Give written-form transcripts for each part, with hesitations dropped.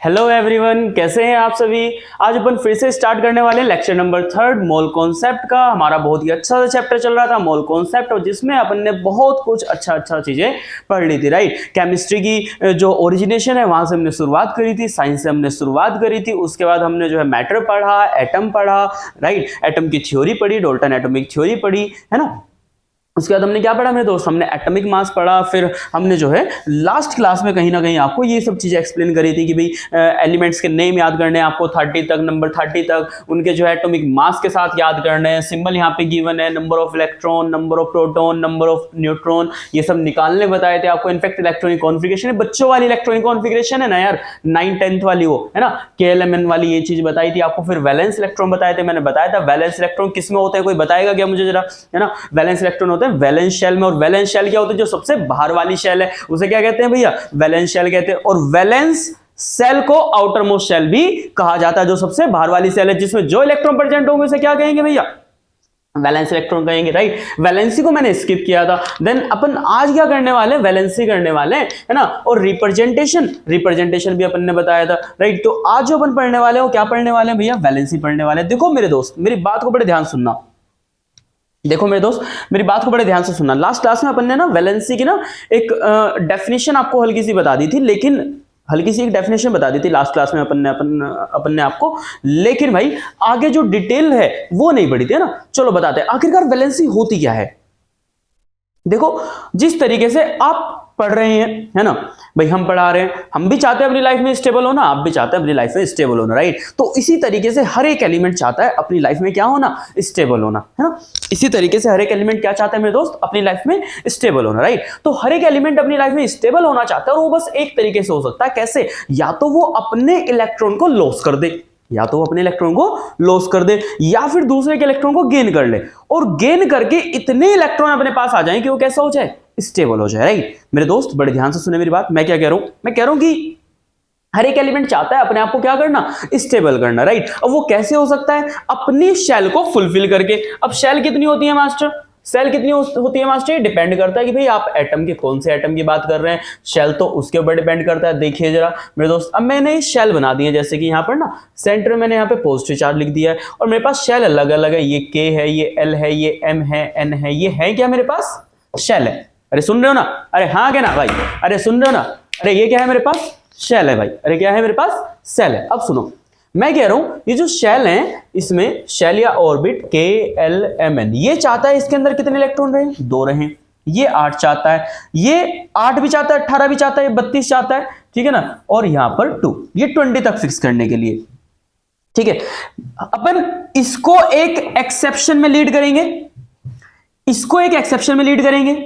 Hello everyone, कैसे हैं आप सभी। आज अपन फिर से स्टार्ट करने वाले हैं लेक्चर नंबर 3 मोल कॉन्सेप्ट का। हमारा बहुत ही अच्छा सा चैप्टर चल रहा था मोल कॉन्सेप्ट, और जिसमें अपन ने बहुत कुछ अच्छा चीजें पढ़ ली थी। राइट, केमिस्ट्री की जो ओरिजिनेशन है वहां से हमने शुरुआत करी थी, साइंस से हमने शुरुआत करी थी। उसके बाद हमने जो है मैटर पढ़ा, एटम पढ़ा, राइट, एटम की थ्योरी पढ़ी, डाल्टन एटॉमिक थ्योरी पढ़ी, है ना। उसके बाद हमने क्या पढ़ा मेरे दोस्त, हमने एटॉमिक मास पढ़ा। फिर हमने जो है लास्ट क्लास में कहीं ना कहीं आपको ये सब चीज़ें एक्सप्लेन करी थी कि भाई एलिमेंट्स के नेम याद करने हैं आपको 30 तक, नंबर 30 तक, उनके जो है एटॉमिक मास के साथ याद करने हैं। सिंबल यहाँ पे गिवन है, number of electron, number of proton, number of neutron, ये सब निकालने बताए थे आपको। इनफैक्ट इलेक्ट्रॉनिक कॉन्फिगरेशन है, बच्चों वाली इलेक्ट्रॉनिक कॉन्फिगरेशन है ना यार, 9th-10th वाली वो है ना, KLMN वाली ये चीज बताई थी आपको। फिर वैलेंस इलेक्ट्रॉन बताए थे, मैंने बताया था वैलेंस इलेक्ट्रॉन किस में होते हैं, कोई बताएगा क्या मुझे जरा, है ना। वैलेंस इलेक्ट्रॉन होते हैं वैलेंस शेल में, और वैलेंस शेल क्या होता है, जो सबसे बाहर वाली शेल है उसे क्या कहते हैं भैया, वैलेंस शेल कहते हैं। और वैलेंस शेल को आउटर मोस्ट शेल भी कहा जाता है, जो सबसे बाहर वाली शेल है जिसमें जो इलेक्ट्रॉन प्रेजेंट होंगे उसे क्या कहेंगे भैया, वैलेंस इलेक्ट्रॉन कहेंगे। राइट, वैलेंसी को मैंने स्किप किया था। देन अपन आज क्या करने वाले हैं, वैलेंसी करने वाले हैं, है ना। और रिप्रेजेंटेशन भी अपन ने बताया था। राइट, तो आज जो अपन पढ़ने वाले हैं वो क्या पढ़ने वाले हैं भैया, वैलेंसी पढ़ने वाले हैं। देखो मेरे दोस्त, मेरी बात को बड़े ध्यान सुनना, देखो मेरे दोस्त मेरी बात को बड़े ध्यान से सुनना। लास्ट क्लास में अपन ने ना वैलेंसी की ना एक डेफिनेशन आपको हल्की सी बता दी थी, लेकिन हल्की सी एक डेफिनेशन बता दी थी लास्ट क्लास में अपन ने आपको, लेकिन भाई आगे जो डिटेल है वो नहीं पढ़ी थी, है ना। चलो बताते हैं आखिरकार वैलेंसी होती क्या है। देखो, जिस तरीके से आप पढ़ रहे हैं, है ना भाई, हम पढ़ा रहे हैं, हम भी चाहते हैं अपनी लाइफ में स्टेबल होना, आप भी चाहते हैं अपनी लाइफ में स्टेबल होना। राइट, तो इसी तरीके से हर एक एलिमेंट चाहता है अपनी लाइफ में क्या होना, स्टेबल होना, है ना। इसी तरीके से हर एक एलिमेंट क्या चाहता है मेरे दोस्त, अपनी लाइफ में स्टेबल होना। राइट, तो हर एक एलिमेंट अपनी लाइफ में स्टेबल होना चाहता है, और वो बस एक तरीके से हो सकता है, कैसे, या तो वो अपने इलेक्ट्रॉन को लॉस कर दे, या तो वो अपने इलेक्ट्रॉन को लॉस कर दे, या फिर दूसरे के इलेक्ट्रॉन को गेन कर ले, और गेन करके इतने इलेक्ट्रॉन अपने पास आ जाएं कि वो कैसा हो जाए, स्टेबल हो जाए। राइट मेरे दोस्त, बड़े ध्यान से सुने मेरी बात। मैं क्या कह रहा हूं, मैं कह रहा हूं कि हर एक एलिमेंट चाहता है अपने आप को क्या करना, स्टेबल करना। राइट, अब वो कैसे हो सकता है, अपनी शेल को फुलफिल करके। अब शेल कितनी होती है मास्टर, सेल कितनी होती है मास्टर, डिपेंड करता है कि भाई आप एटम के कौन से एटम की बात कर रहे हैं। शेल तो उसके ऊपर डिपेंड करता है। देखिए जरा मेरे दोस्त, अब मैंने शेल बना दी है, जैसे कि यहाँ पर ना सेंटर में मैंने यहाँ पे पॉजिटिव चार्ज लिख दिया है, और मेरे पास शेल अलग अलग है, ये K है, ये L है, ये M है, N है, ये है क्या मेरे पास, शेल है। अरे सुन रहे हो ना, अरे हाँ क्या ना भाई, अरे सुन रहे हो ना, अरे ये क्या है मेरे पास, शेल है भाई, अरे क्या है मेरे पास, सेल है। अब सुनो, मैं कह रहा हूं ये जो शेल है, इसमें शेल या ऑर्बिट KLMN, ये चाहता है इसके अंदर कितने इलेक्ट्रॉन रहे, 2 रहे। ये 8 चाहता है, ये 8 भी चाहता है, 18 भी चाहता है, 32 चाहता है, ठीक है ना। और यहां पर 2, ये 20 तक फिक्स करने के लिए, ठीक है। अपन इसको एक एक्सेप्शन में लीड करेंगे, इसको एक एक्सेप्शन में लीड करेंगे।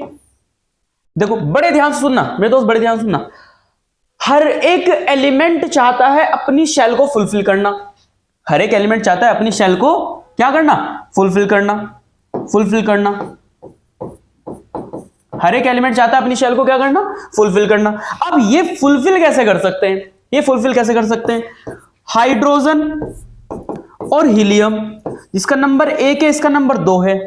देखो बड़े ध्यान से सुनना मेरे दोस्त, बड़े ध्यान से सुनना। हर एक एलिमेंट चाहता है अपनी शेल को फुलफिल करना, हर एक एलिमेंट चाहता है अपनी शेल को क्या करना, फुलफिल करना, फुलफिल करना। हर एक एलिमेंट चाहता है अपनी शेल को क्या करना, फुलफिल करना। अब ये फुलफिल कैसे कर सकते हैं, ये फुलफिल कैसे कर सकते हैं, हाइड्रोजन और हीलियम, जिसका नंबर 1 है, इसका नंबर 2 है।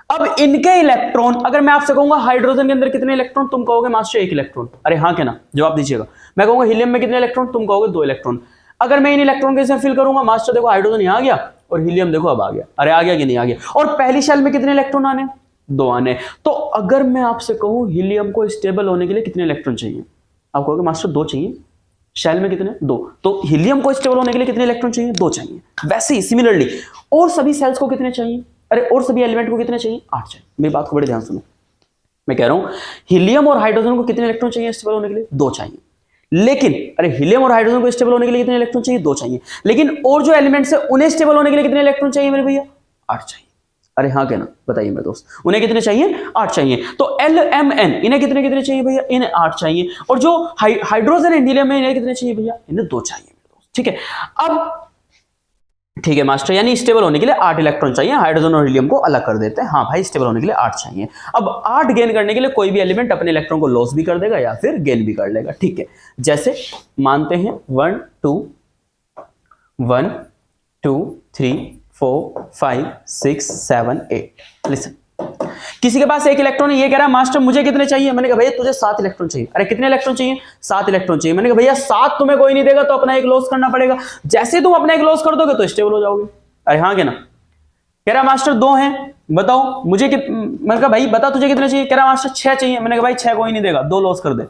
अब इनके इलेक्ट्रॉन, अगर मैं आपसे कहूंगा हाइड्रोजन के अंदर कितने इलेक्ट्रॉन, तुम कहोगे मास्टर 1 इलेक्ट्रॉन, अरे हाँ क्या ना, जवाब दीजिएगा। मैं कहूंगा हीलियम में कितने इलेक्ट्रॉन, तुम कहोगे 2 इलेक्ट्रॉन। अगर मैं इन इलेक्ट्रॉन के साथ फिल करूंगा, मास्टर देखो हाइड्रोजन यहां आ गया, और हीलियम देखो अब आ गया, अरे आ गया कि नहीं आ गया। और पहली शेल में कितने इलेक्ट्रॉन आने, 2 आने। तो अगर मैं आपसे कहूं हीलियम को स्टेबल होने के लिए कितने इलेक्ट्रॉन चाहिए, आप कहोगे मास्टर 2 चाहिए। शेल में कितने, 2, तो हीलियम को स्टेबल होने के लिए कितने इलेक्ट्रॉन चाहिए, 2 चाहिए। वैसे ही सिमिलरली और सभी सेल्स को कितने चाहिए, अरे और सभी एलिमेंट को कितने चाहिए, 8 चाहिए। मेरी बात को बड़े ध्यान सुनो, मैं कह रहा हूं हीलियम और हाइड्रोजन को कितने इलेक्ट्रॉन चाहिए स्टेबल होने के लिए, 2 चाहिए। लेकिन अरे हीलियम और हाइड्रोजन को स्टेबल होने के लिए कितने इलेक्ट्रॉन चाहिए, 2 चाहिए। लेकिन और जो एलिमेंट्स है उन्हें स्टेबल होने के लिए कितने इलेक्ट्रॉन चाहिए मेरे भैया, 8 चाहिए। अरे हाँ क्या ना, बताइए मेरे दोस्त, उन्हें कितने चाहिए, 8 चाहिए। तो LMN इन्हें कितने कितने चाहिए भैया, इन्हें 8 चाहिए। और जो हाइड्रोजन एंड हीलियम है इन्हें कितने चाहिए भैया, इन्हें 2 चाहिए मेरे दोस्त, ठीक है। अब ठीक है मास्टर, यानी स्टेबल होने के लिए 8 इलेक्ट्रॉन चाहिए, हाइड्रोजन और हीलियम को अलग कर देते हैं। हाँ भाई, स्टेबल होने के लिए 8 चाहिए। अब 8 गेन करने के लिए कोई भी एलिमेंट अपने इलेक्ट्रॉन को लॉस भी कर देगा या फिर गेन भी कर लेगा, ठीक है। जैसे मानते हैं 1 2 3 4 5 6 7 8। लिसन, किसी के पास 1 इलेक्ट्रॉन है, ये कह रहा है मास्टर मुझे कितने चाहिए, मैंने कहा भैया तुझे 7 इलेक्ट्रॉन चाहिए। अरे कितने इलेक्ट्रॉन चाहिए, 7 इलेक्ट्रॉन चाहिए। मैंने कहा भैया 7 तुम्हें कोई नहीं देगा तो अपना एक लॉस करना पड़ेगा, जैसे तुम अपना एक लॉस कर दोगे तो स्टेबल हो जाओगे। अरे हाँ के ना, कह रहा मास्टर 2 हैं, बताओ मुझे मैंने कहा भाई बता तुझे कितने चाहिए, कह रहा मास्टर 6 चाहिए। मैंने कहा भाई 6 कोई नहीं देगा, 2 लॉस कर दे।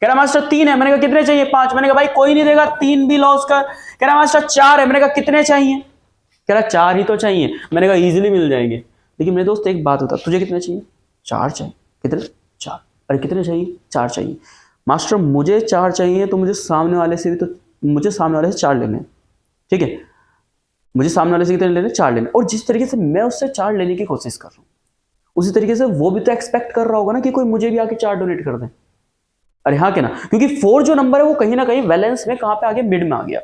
कह रहा मास्टर 3 है, मैंने कहा कितने चाहिए, 5। मैंने कहा भाई कोई नहीं देगा, 3 भी लॉस कर। कह रहा मास्टर 4 है, मैंने कहा कितने चाहिए, कह रहा 4 ही तो चाहिए। मैंने कहा इजीली मिल जाएंगे, लेकिन मेरे दोस्त एक बात बता तुझे कितने चाहिए, 4 चाहिए। कितने, 4। अरे कितने चाहिए, 4 चाहिए। मास्टर मुझे 4 चाहिए तो मुझे सामने वाले से 4 लेने हैं, ठीक है, मुझे सामने वाले से कितने लेने, 4 लेने। और जिस तरीके से मैं उससे 4 लेने की कोशिश कर रहा हूँ, उसी तरीके से वो भी तो एक्सपेक्ट कर रहा होगा ना कि कोई मुझे भी आके 4 डोनेट कर दे। अरे हाँ क्या ना, क्योंकि 4 जो नंबर है वो कहीं ना कहीं बैलेंस में कहां पे आ गया, मिड में आ गया।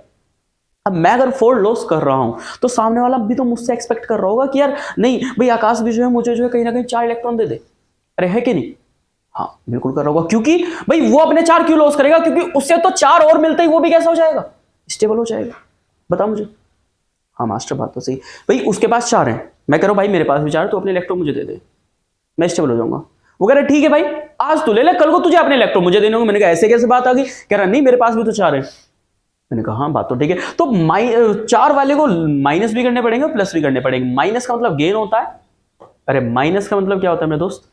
अब मैं अगर 4 लॉस कर रहा हूं तो सामने वाला भी तो मुझसे एक्सपेक्ट कर रहा होगा कि यार नहीं भाई आकाश भी जो है मुझे जो है कहीं ना कहीं 4 इलेक्ट्रॉन दे दे। अरे है कि नहीं, हाँ बिल्कुल कर रहा होगा, क्योंकि भाई वो अपने 4 क्यों लॉस करेगा, क्योंकि उससे तो 4 और मिलते ही वो भी कैसा हो जाएगा, स्टेबल हो जाएगा। बता मुझे। हाँ मास्टर बात तो सही, भाई उसके पास 4 है, मैं कह रहा हूं भाई मेरे पास भी 4 तो अपने इलेक्ट्रॉन मुझे दे दे, मैं स्टेबल हो जाऊंगा। वो कह रहा ठीक है भाई आज तू ले ले, कल को तुझे अपने इलेक्ट्रॉन मुझे देने होंगे। मैंने कहा ऐसे कैसे बात आ गई, कह रहा नहीं मेरे पास भी तो 4 है। मैंने कहा हाँ बात तो ठीक है, तो 4 वाले को माइनस भी करने पड़ेंगे प्लस भी करने पड़ेंगे। माइनस का मतलब गेन होता है, अरे माइनस का मतलब क्या होता है मेरे दोस्त,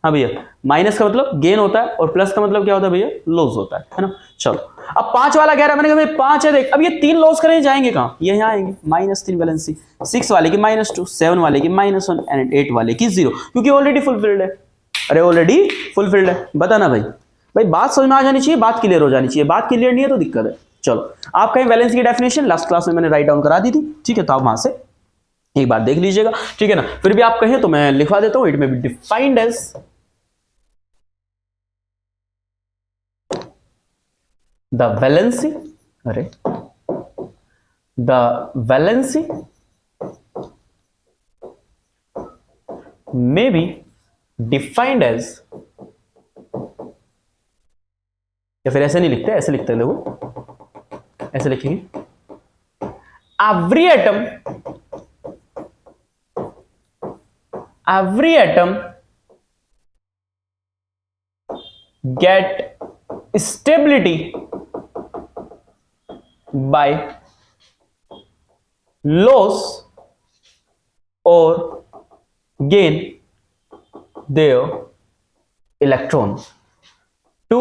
हाँ भैया माइनस का मतलब गेन होता है और प्लस का मतलब क्या होता है भैया, लॉस होता है ना। चलो अब 5 वाला कह रहा है, मैंने कहा भाई 5 है देख, अब ये 3 लॉस करें जाएंगे कहाँ, ये यहाँ आएंगे, -3 बैलेंसी, 6 वाले की -2, 7 वाले की -1 एंड 8 वाले की 0, क्योंकि ऑलरेडी फुलफिल्ड है। अरे ऑलरेडी फुलफिल्ड है, बता ना भाई, भाई बात समझ में आ जानी चाहिए, बात क्लियर हो जानी चाहिए, बात क्लियर नहीं है तो दिक्कत है। चलो आप कहीं बैलेंस की डेफिनेशन लास्ट क्लास में मैंने राइट डाउन करा दी थी, ठीक है, तो आप वहां से एक बार देख लीजिएगा, ठीक है ना। फिर भी आप कहें तो मैं लिखवा देता हूं, it may be defined as the valency, अरे the valency may be defined as, या फिर ऐसे नहीं लिखते, ऐसे लिखते हैं देखो, ऐसे लिखेंगे every atom get stability by loss or gain their electron to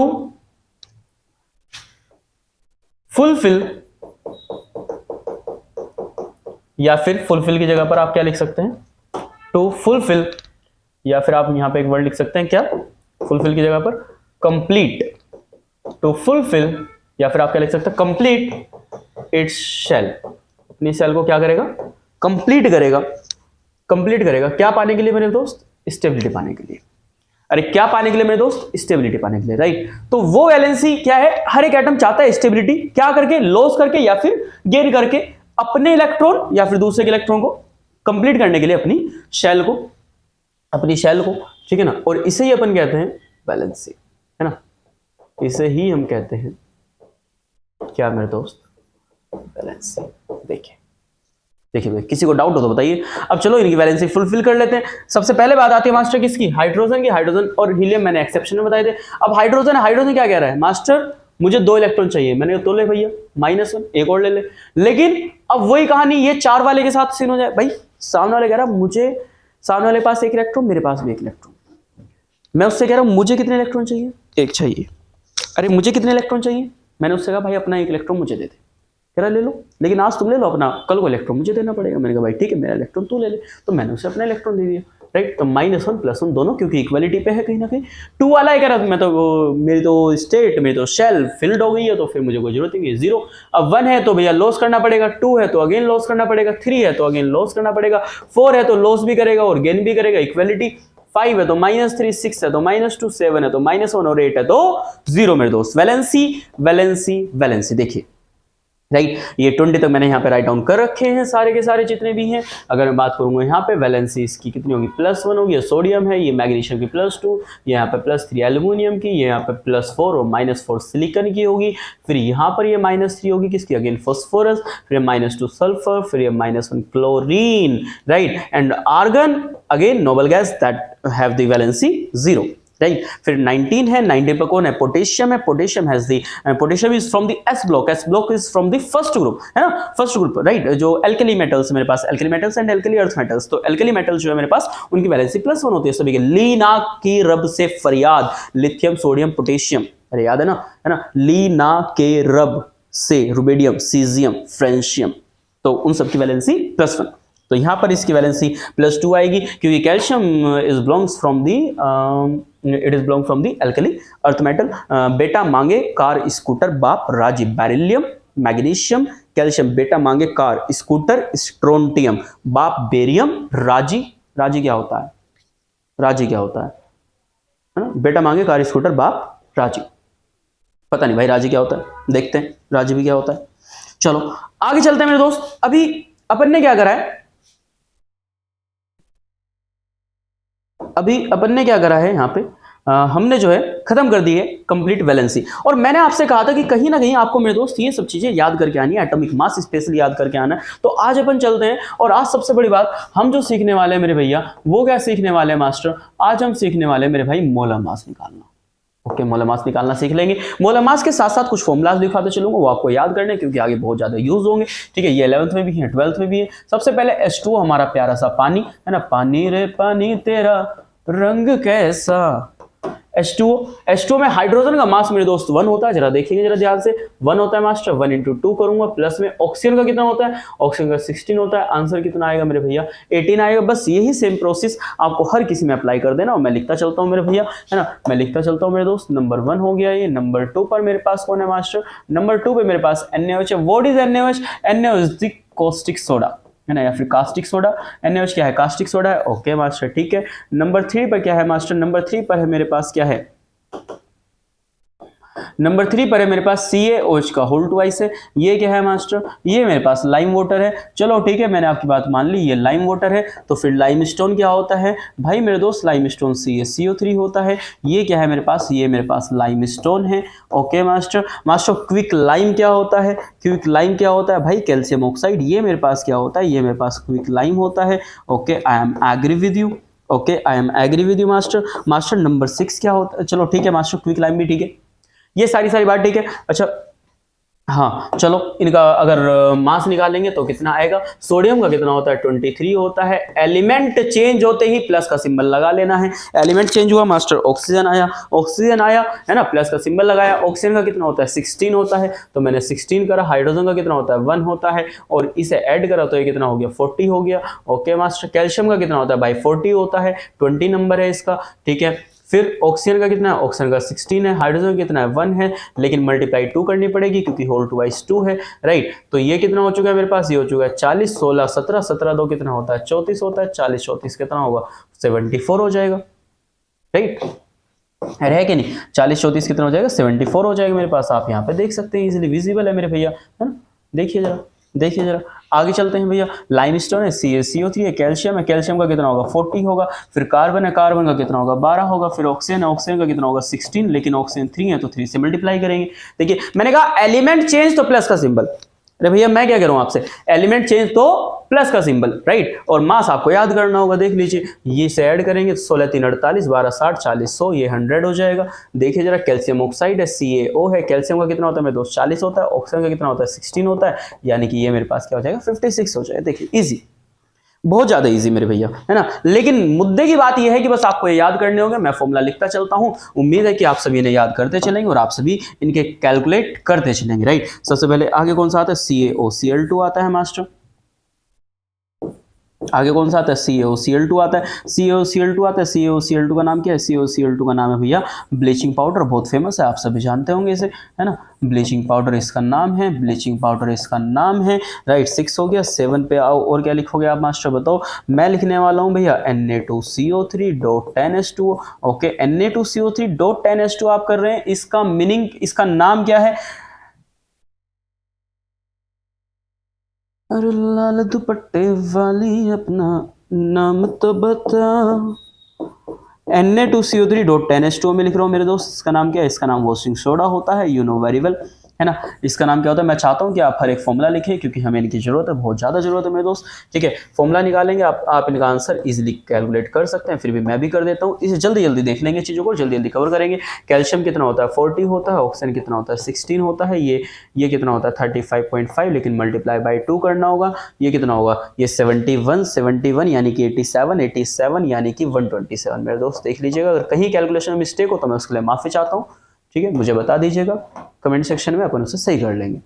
fulfill, या फिर फुलफिल की जगह पर आप क्या लिख सकते हैं, टू फुलफिल, या फिर आप यहां पे एक वर्ड लिख सकते हैं क्या, फुलफिल की जगह पर कंप्लीट, टू फुलफिल, या फिर आप क्या लिख सकते हैं, कंप्लीट इट्स शेल, अपनी सेल को क्या करेगा, कंप्लीट करेगा। कंप्लीट करेगा क्या पाने के लिए मेरे दोस्त, स्टेबिलिटी पाने के लिए। अरे क्या पाने के लिए मेरे दोस्त, स्टेबिलिटी पाने के लिए, राइट। तो वो वैलेंसी क्या है, हर एक एटम चाहता है स्टेबिलिटी, क्या करके, लॉस करके या फिर गेन करके, अपने इलेक्ट्रॉन या फिर दूसरे के इलेक्ट्रॉन को कंप्लीट करने के लिए अपनी शेल को, ठीक है ना। और इसे ही अपन कहते हैं वैलेंसी, है ना, इसे ही हम कहते हैं क्या मेरे दोस्त, वैलेंसी। देखिए भाई किसी को डाउट हो तो बताइए। अब चलो इनकी वैलेंसी फुलफिल कर लेते हैं। सबसे पहले बात आती है मास्टर किसकी, हाइड्रोजन की। हाइड्रोजन और हीलियम मैंने एक्सेप्शन में बताए थे। अब हाइड्रोजन क्या कह रहा है, मास्टर मुझे 2 इलेक्ट्रॉन चाहिए। मैंने तो ले भैया -1, एक और ले ले। लेकिन अब वही कहानी, ये 4 वाले के साथ सीन हो जाए। भाई सामने वाले कह रहा मुझे, सामने वाले पास 1 इलेक्ट्रॉन, मेरे पास भी 1 इलेक्ट्रॉन। मैं उससे कह रहा हूं मुझे कितने इलेक्ट्रॉन चाहिए, 1 चाहिए। अरे मुझे कितने इलेक्ट्रॉन चाहिए, मैंने उससे कहा भाई अपना 1 इलेक्ट्रॉन मुझे दे दे। कह रहा ले लो, लेकिन आज तुम ले लो अपना, कल को इलेक्ट्रॉन मुझे देना पड़ेगा। मैंने कहा भाई ठीक है मेरा इलेक्ट्रॉन तू ले ले, तो मैंने उसे अपना इलेक्ट्रॉन दे दिया, राइट। तो -1 +1 दोनों क्योंकि इक्वलिटी पे है कहीं ना कहीं। 2 वाला है कह रहा मैं तो मेरी तो स्टेट, मेरी तो शेल फिल्ड हो गई है, तो फिर मुझे कोई जरूरत नहीं है, 0। अब 1 है तो भैया लॉस करना पड़ेगा, 2 है तो अगेन लॉस करना पड़ेगा, 3 है तो अगेन लॉस करना पड़ेगा, 4 है तो लॉस भी करेगा और गेन भी करेगा, इक्वलिटी। 5 है तो -3, 6 है तो -2, 7 है तो -1 और 8 है तो 0 मेरे दोस्त। वैलेंसी वैलेंसी वैलेंसी, देखिए राइट। ये 20 तक मैंने यहाँ पे राइट डाउन कर रखे हैं सारे के सारे जितने भी हैं। अगर मैं बात करूँगा यहाँ पे वैलेंसी इसकी कितनी होगी, +1 होगी। ये सोडियम है, ये मैग्नीशियम की +2, ये यहाँ पे +3 एल्यूमिनियम की, ये यहाँ पे +4 और -4 सिलिकॉन की होगी। फिर यहाँ पर ये -3 होगी किसकी, अगेन फॉस्फोरस, फिर -2 सल्फर, फिर ये -1 chlorine, right. And argon again noble gas that have the valency 0, right. फिर 19 है, 19 पर कौन है, पोटेशियम है। Potassium has the potassium is from the S block, S block is from the first group, है ना, फर्स्ट ग्रुप, राइट। जो alkali metals मेरे पास, alkali metals and alkali earth metals, तो एल्कली मेटल्स जो है मेरे पास उनकी वैलेंसी +1 होती है सभी के। ली ना की रब से फरियाद, लिथियम सोडियम पोटेशियम, अरे याद है ना, ली ना के रब से रुबिडियम सीजियम फ्रेंशियम, तो उन सब की वैलेंसी +1। तो यहां पर इसकी वैलेंसी +2 आएगी क्योंकि calcium is belongs from the it is belong from the alkali earth metal. बेटा मांगे कार स्कूटर बाप राजी, बेरिलियम मैग्नीशियम कैल्शियम, बेटा मांगे कार स्कूटर स्ट्रोंटियम, बाप बेरियम राजी, राजी क्या होता है, राजी क्या होता है ना, बेटा मांगे कार स्कूटर बाप राजी, पता नहीं भाई राजी क्या होता है, देखते हैं राजी भी क्या होता है। चलो आगे चलते हैं मेरे दोस्त। अभी अपन ने क्या करा है, यहाँ पे हमने जो है खत्म कर दी है कंप्लीट वैलेंसी। और मैंने आपसे कहा था कि कहीं ना कहीं आपको मेरे दोस्त ये सब चीजें याद करके आनी है, एटॉमिक मास स्पेशली याद करके आना है। तो आज अपन चलते हैं और आज सबसे बड़ी बात हम जो सीखने वाले हैं मेरे भैया, वो क्या सीखने वाले हैं मास्टर, आज हम सीखने वाले हैं मेरे भाई मोलर मास निकालना। ओके, मोलर मास निकालना सीख लेंगे। मोलर मास के साथ साथ कुछ फॉर्मुलाज दिखाते चलूंगा, वो आपको याद करने क्योंकि आगे बहुत ज्यादा यूज होंगे, ठीक है। ये 11th में भी है, 12th में भी है। सबसे पहले H2O हमारा प्यारा सा पानी है ना, पानी रे पानी तेरा रंग कैसा, H2O में हाइड्रोजन का मास मेरे दोस्त 1 होता है, जरा देखिएगा जरा ध्यान से, 1 होता है मास्टर। 1 × 2 करूंगा, प्लस में ऑक्सीजन का कितना होता है, ऑक्सीजन का 16 होता है। आंसर कितना आएगा मेरे भैया, 18 आएगा। बस यही सेम प्रोसेस आपको हर किसी में अप्लाई कर देना। और मैं लिखता चलता हूँ मेरे भैया, है ना, मैं लिखता चलता हूँ मेरे दोस्त। नंबर 1 हो गया ये। नंबर 2 पर मेरे पास कौन है मास्टर, नंबर 2 पे मेरे पास NaOH है। What is NaOH, NaOH is the caustic soda, है ना, या फिर कास्टिक सोडा। NaOH क्या है, कास्टिक सोडा है। ओके मास्टर, ठीक है। नंबर 3 पर क्या है मास्टर, नंबर 3 पर है मेरे पास क्या है, नंबर 3 पर है मेरे पास CaOH का होल ट्वाइस है। ये क्या है मास्टर, ये मेरे पास लाइम वाटर है। चलो ठीक है, मैंने आपकी बात मान ली, ये लाइम वाटर है। तो फिर लाइमस्टोन क्या होता है भाई मेरे दोस्त, लाइमस्टोन CaCO3 होता है। ये क्या है मेरे पास, ये मेरे पास लाइमस्टोन है। Okay master. क्विक लाइम क्या होता है, क्विक लाइम क्या होता है भाई, कैल्शियम ऑक्साइड। ये मेरे पास क्या होता है, ये मेरे पास क्विक लाइम होता है। Okay, I am agree with you, okay I am agree with you master. Number 6 क्या होता है, चलो ठीक है मास्टर, क्विक लाइम भी ठीक है, ये सारी बात ठीक है। अच्छा हाँ चलो, इनका अगर मास निकालेंगे तो कितना आएगा, सोडियम का कितना होता है 23 होता है। एलिमेंट चेंज होते ही प्लस का सिंबल लगा लेना है। एलिमेंट चेंज हुआ मास्टर, ऑक्सीजन आया है ना, प्लस का सिंबल लगाया। ऑक्सीजन का कितना होता है 16 होता है, तो मैंने 16 करा। हाइड्रोजन का कितना होता है 1 होता है, और इसे ऐड करा तो ये कितना हो गया 40 हो गया। Okay master. कैल्शियम का कितना होता है भाई 40 होता है, 20 नंबर है इसका, ठीक है। फिर ऑक्सीजन का कितना है, ऑक्सीजन का 16 है। हाइड्रोजन कितना है 1 है, लेकिन मल्टीप्लाई 2 करनी पड़ेगी क्योंकि होल ट्वाइस 2 है, राइट। तो ये कितना हो चुका है मेरे पास, ये हो चुका है 40, 16, 17, 17 2 कितना होता है 34 होता है। 40 34 कितना होगा 74 हो जाएगा, राइट, है कि नहीं। 40 34 कितना हो जाएगा 74 हो जाएगा मेरे पास। आप यहाँ पे देख सकते हैं, इजीली विजिबल है मेरे भैया, है ना। देखिए जरा आगे चलते हैं भैया। लाइमस्टोन है, CaCO3 है, कैल्शियम है, कैल्शियम का कितना होगा 40 होगा। फिर कार्बन है, कार्बन का कितना होगा 12 होगा। फिर ऑक्सीजन है, ऑक्सीजन का कितना होगा 16, लेकिन ऑक्सीजन 3 है तो 3 से मल्टीप्लाई करेंगे। देखिए मैंने कहा एलिमेंट चेंज तो प्लस का सिंबल, अरे भैया मैं क्या कह रहा हूं आपसे, एलिमेंट चेंज तो प्लस का सिंबल, राइट। और मास आपको याद करना होगा, देख लीजिए ये से ऐड करेंगे 16 3 48, 12 60, 40 100, ये 100 हो जाएगा। देखिए जरा, कैल्शियम ऑक्साइड है, CaO है, कैल्शियम का कितना होता है मेरे दोस्त 40 होता है, ऑक्सीजन का कितना होता है 16 होता है, यानी कि ये मेरे पास क्या हो जाएगा 56 हो जाएगा। देखिए इजी, बहुत ज्यादा इजी मेरे भैया, है ना। लेकिन मुद्दे की बात यह है कि बस आपको ये याद करने होंगे। मैं फॉर्मूला लिखता चलता हूं, उम्मीद है कि आप सभी ने याद करते चलेंगे और आप सभी इनके कैलकुलेट करते चलेंगे, राइट। सबसे पहले आगे कौन सा आता है, CaOCl2 आता है मास्टर। आगे कौन सा आता है, CaOCl2 आता है। CaOCl2 आता है, CaOCl2 का नाम क्या है, CaOCl2 का नाम है भैया ब्लीचिंग पाउडर। बहुत फेमस है, आप सभी जानते होंगे इसे, है ना। ब्लीचिंग पाउडर इसका नाम है, ब्लीचिंग पाउडर इसका नाम है, राइट। 6 हो गया। 7 पे आओ, और क्या लिखोगे आप मास्टर बताओ। मैं लिखने वाला हूं भैया Na2CO3.10H2O। ओके, Na2CO3.10H2O आप कर रहे हैं। इसका मीनिंग, इसका नाम क्या है, अरे लाल दुपट्टे वाली अपना नाम तो बता। Na2CO3.10H2O में लिख रहा हूँ मेरे दोस्त। इसका नाम क्या है? इसका नाम वॉशिंग सोडा होता है, यू नो वेरी वेल, है ना। इसका नाम क्या होता है? मैं चाहता हूँ कि आप हर एक फॉर्मूला लिखें, क्योंकि हमें इनकी जरूरत है, बहुत ज़्यादा जरूरत है मेरे दोस्त। ठीक है, फॉर्मूला निकालेंगे, आप इनका आंसर इजीली कैलकुलेट कर सकते हैं, फिर भी मैं भी कर देता हूँ। इसे जल्दी जल्दी देख लेंगे, चीज़ों को जल्दी जल्दी कवर करेंगे। कैल्शियम कितना होता है? 40 होता है। ऑक्सीजन कितना होता है? 16 होता है। ये कितना होता है? 35.5, लेकिन मल्टीप्लाई बाई 2 करना होगा। ये कितना होगा? ये 71 यानी कि 87 यानी कि 127 मेरे दोस्त, देख लीजिएगा। अगर कहीं कैलकुलेशन में मिस्टेक हो तो मैं उसके लिए माफ़ी चाहता हूँ। ठीक है, मुझे बता दीजिएगा कमेंट सेक्शन में, अपन उसे सही कर लेंगे।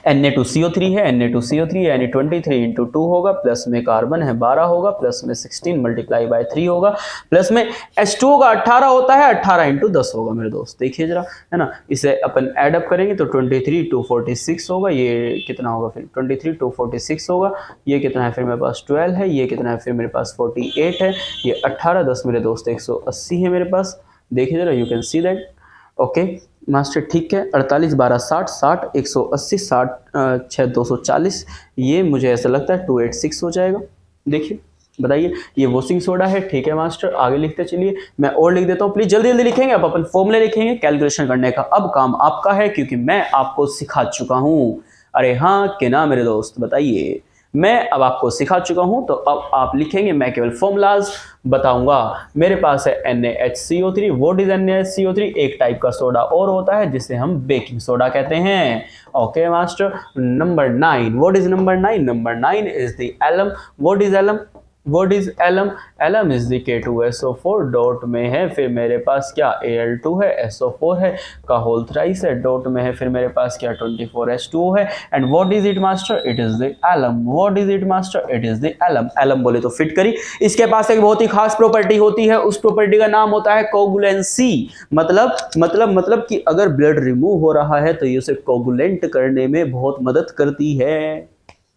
Na2CO3 है, Na2CO3 यानी 23 इंटू 2 होगा, प्लस में कार्बन है 12 होगा, प्लस में 16 मल्टीप्लाई बाय 3 होगा, प्लस में H2O का 18 होता है, 18 इंटू 10 होगा मेरे दोस्त। देखिए जरा, है ना, इसे अपन ऐड अप करेंगे तो 23 2 46 होगा। ये कितना होगा फिर? 23 2 46 होगा। ये कितना है फिर मेरे पास? 12 है। ये कितना है फिर मेरे पास? 48 है। ये 18 10 मेरे दोस्त 180 है मेरे पास। देखिए जरा, you can see that. Okay master, ठीक है। 48 12 60 60 180 60 6 240, ये मुझे ऐसा लगता है 286 हो जाएगा। देखिए बताइए, ये वॉशिंग सोडा है। ठीक है मास्टर, आगे लिखते चलिए। मैं और लिख देता हूँ, प्लीज जल्दी जल्दी लिखेंगे। अब अपन फॉर्मूले लिखेंगे, कैलकुलेशन करने का अब काम आपका है, क्योंकि मैं आपको सिखा चुका हूँ। अरे हाँ कि ना मेरे दोस्त, बताइए। मैं अब आपको सिखा चुका हूं, तो अब आप लिखेंगे, मैं केवल फॉर्मूलाज बताऊंगा। मेरे पास है NaHCO3। What is NaHCO3? एक टाइप का सोडा और होता है जिसे हम बेकिंग सोडा कहते हैं। Okay master. Number 9, what is number 9? Number 9 is the alum. What is alum? What is alum? Alum is the K2SO4। Dot में है फिर मेरे पास क्या? Al2 है, SO4 है, का होल थ्राइस है। डॉट में है फिर मेरे पास क्या? 24H2O है। And what is it master? It is the alum. What is it master? It is the alum. Alum बोले तो फिट करी। इसके पास एक बहुत ही खास प्रॉपर्टी होती है, उस प्रॉपर्टी का नाम होता है कोगुलेंसी। मतलब कि अगर ब्लड रिमूव हो रहा है तो ये उसे कोगुलेंट करने में बहुत मदद करती है।